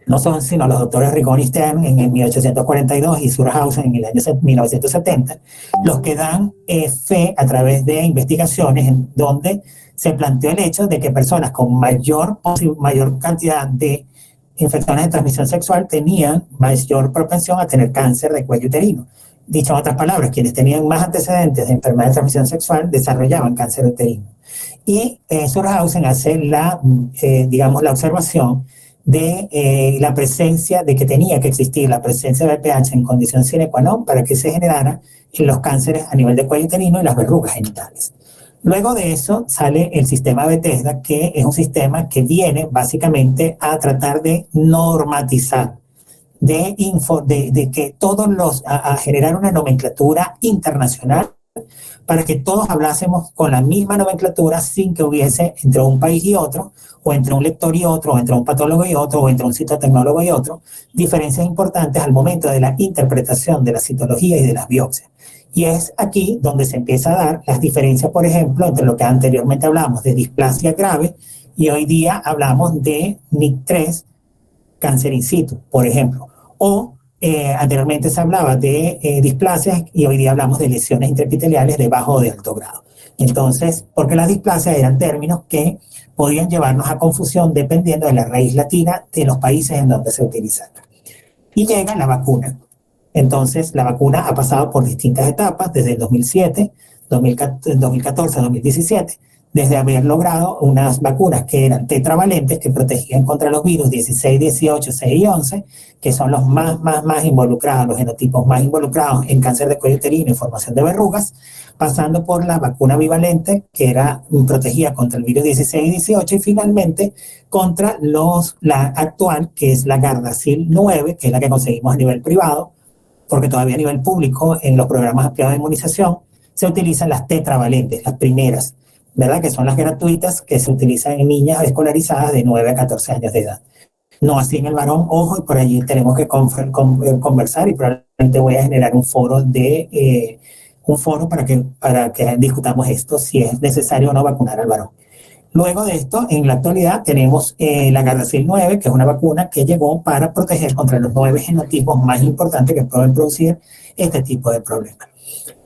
no son sino los doctores Rigoni y Stern en el 1842 y Surhausen en el año 1970 los que dan fe a través de investigaciones en donde se planteó el hecho de que personas con mayor cantidad de infecciones de transmisión sexual tenían mayor propensión a tener cáncer de cuello uterino. Dicho en otras palabras, quienes tenían más antecedentes de enfermedad de transmisión sexual desarrollaban cáncer uterino. Y Surhausen hace la observación de la presencia, de que tenía que existir la presencia de BPH en condición sine qua non para que se generara los cánceres a nivel de cuello uterino y las verrugas genitales. Luego de eso sale el sistema Bethesda, que es un sistema que viene básicamente a tratar de normatizar, de que todos a generar una nomenclatura internacional para que todos hablásemos con la misma nomenclatura sin que hubiese entre un país y otro, o entre un lector y otro, o entre un patólogo y otro, o entre un citotecnólogo y otro, diferencias importantes al momento de la interpretación de la citología y de las biopsias. Y es aquí donde se empieza a dar las diferencias, por ejemplo, entre lo que anteriormente hablábamos de displasia grave y hoy día hablamos de NIC3, cáncer in situ, por ejemplo, o anteriormente se hablaba de displasias y hoy día hablamos de lesiones intraepiteliales de bajo o de alto grado. Entonces, porque las displasias eran términos que podían llevarnos a confusión dependiendo de la raíz latina de los países en donde se utilizaba. Y llega la vacuna. Entonces, la vacuna ha pasado por distintas etapas, desde el 2007, 2014, 2017, desde haber logrado unas vacunas que eran tetravalentes, que protegían contra los virus 16, 18, 6 y 11, que son los más involucrados, los genotipos más involucrados en cáncer de cuello uterino y formación de verrugas, pasando por la vacuna bivalente, que protegía contra el virus 16 y 18, y finalmente contra la actual, que es la Gardasil 9, que es la que conseguimos a nivel privado, porque todavía a nivel público, en los programas ampliados de inmunización, se utilizan las tetravalentes, las primeras, ¿verdad? Que son las gratuitas que se utilizan en niñas escolarizadas de 9 a 14 años de edad. No así en el varón, ojo, y por allí tenemos que conversar y probablemente voy a generar un foro para que discutamos esto, si es necesario o no vacunar al varón. Luego de esto, en la actualidad tenemos la Gardasil 9, que es una vacuna que llegó para proteger contra los 9 genotipos más importantes que pueden producir este tipo de problemas.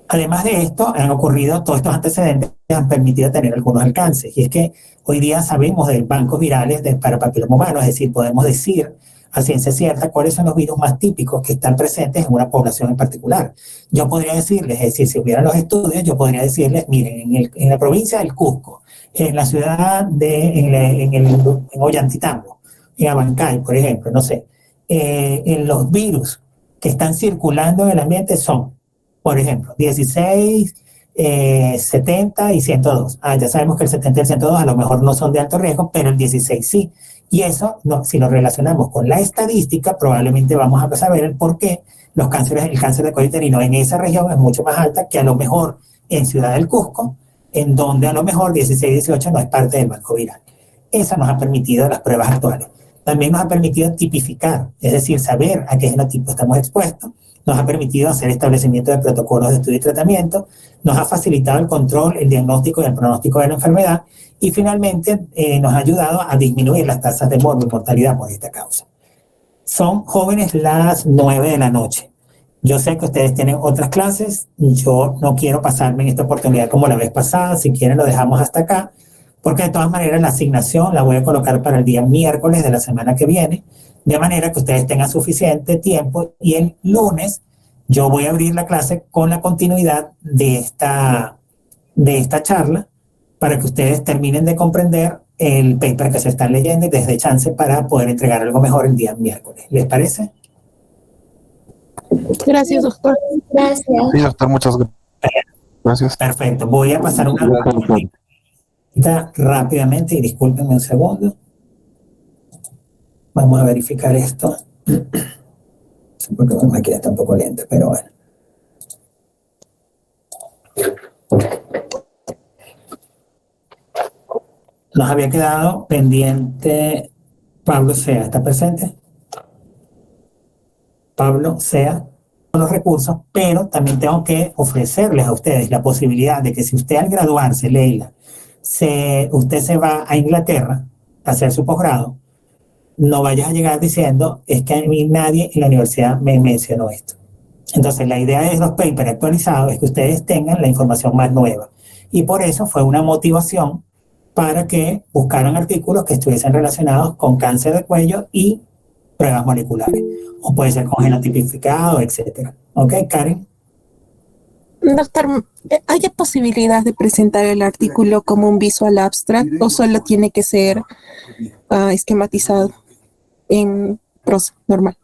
Además de esto, han ocurrido todos estos antecedentes que han permitido tener algunos alcances. Y es que hoy día sabemos de bancos virales para papiloma humano, es decir, podemos decir a ciencia cierta cuáles son los virus más típicos que están presentes en una población en particular. Yo podría decirles, es decir, si hubieran los estudios, yo podría decirles, miren, en la provincia del Cusco, en la ciudad en Ollantaytambo, en Abancay, por ejemplo, no sé, en los virus que están circulando en el ambiente son, por ejemplo, 16, 70 y 102. Ya sabemos que el 70 y el 102 a lo mejor no son de alto riesgo, pero el 16 sí. Y eso, si lo relacionamos con la estadística, probablemente vamos a saber el por qué el cáncer de cuello uterino en esa región es mucho más alta que a lo mejor en Ciudad del Cusco, en donde a lo mejor 16 y 18 no es parte del banco viral. Eso nos ha permitido las pruebas actuales. También nos ha permitido tipificar, es decir, saber a qué genotipo estamos expuestos. Nos ha permitido hacer establecimiento de protocolos de estudio y tratamiento, nos ha facilitado el control, el diagnóstico y el pronóstico de la enfermedad, y finalmente nos ha ayudado a disminuir las tasas de morbo y mortalidad por esta causa. Son jóvenes las 9 de la noche. Yo sé que ustedes tienen otras clases, yo no quiero pasarme en esta oportunidad como la vez pasada, si quieren lo dejamos hasta acá, porque de todas maneras la asignación la voy a colocar para el día miércoles de la semana que viene, de manera que ustedes tengan suficiente tiempo y el lunes yo voy a abrir la clase con la continuidad de esta charla para que ustedes terminen de comprender el paper que se están leyendo y les dé chance para poder entregar algo mejor el día miércoles. ¿Les parece? Gracias, doctor. Gracias. Sí, doctor, muchas gracias. Perfecto. Voy a pasar una... rápidamente, y discúlpenme un segundo. Vamos a verificar esto. Porque mi máquina está un poco lenta, pero bueno. Nos había quedado pendiente Pablo Sea. ¿Está presente? Pablo Sea. Los recursos, pero también tengo que ofrecerles a ustedes la posibilidad de que si usted al graduarse, Leila, usted se va a Inglaterra a hacer su posgrado, no vayas a llegar diciendo, es que a mí nadie en la universidad me mencionó esto. Entonces, la idea de los papers actualizados es que ustedes tengan la información más nueva. Y por eso fue una motivación para que buscaran artículos que estuviesen relacionados con cáncer de cuello y pruebas moleculares. O puede ser con genotipificado, etc. ¿Ok, Karen? Doctor, ¿hay posibilidad de presentar el artículo como un visual abstract o solo tiene que ser esquematizado en prosa normal?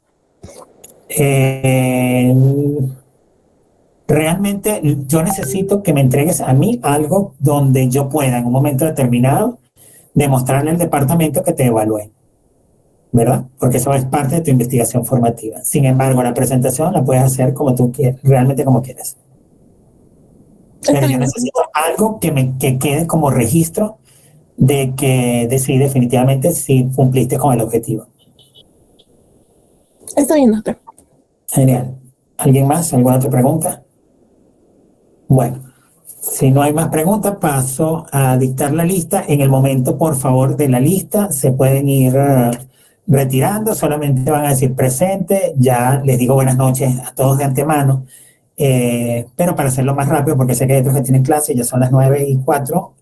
Realmente yo necesito que me entregues a mí algo donde yo pueda en un momento determinado demostrarle al departamento que te evalué, ¿verdad? Porque eso es parte de tu investigación formativa. Sin embargo, la presentación la puedes hacer como tú quieras, realmente como quieras. Pero yo necesito algo que quede como registro de que sí, definitivamente sí cumpliste con el objetivo. Está bien, doctor. Genial. ¿Alguien más? ¿Alguna otra pregunta? Bueno, si no hay más preguntas, paso a dictar la lista. En el momento, por favor, de la lista, se pueden ir retirando. Solamente van a decir presente. Ya les digo buenas noches a todos de antemano. Pero para hacerlo más rápido, porque sé que hay otros que tienen clase, ya son las 9:04,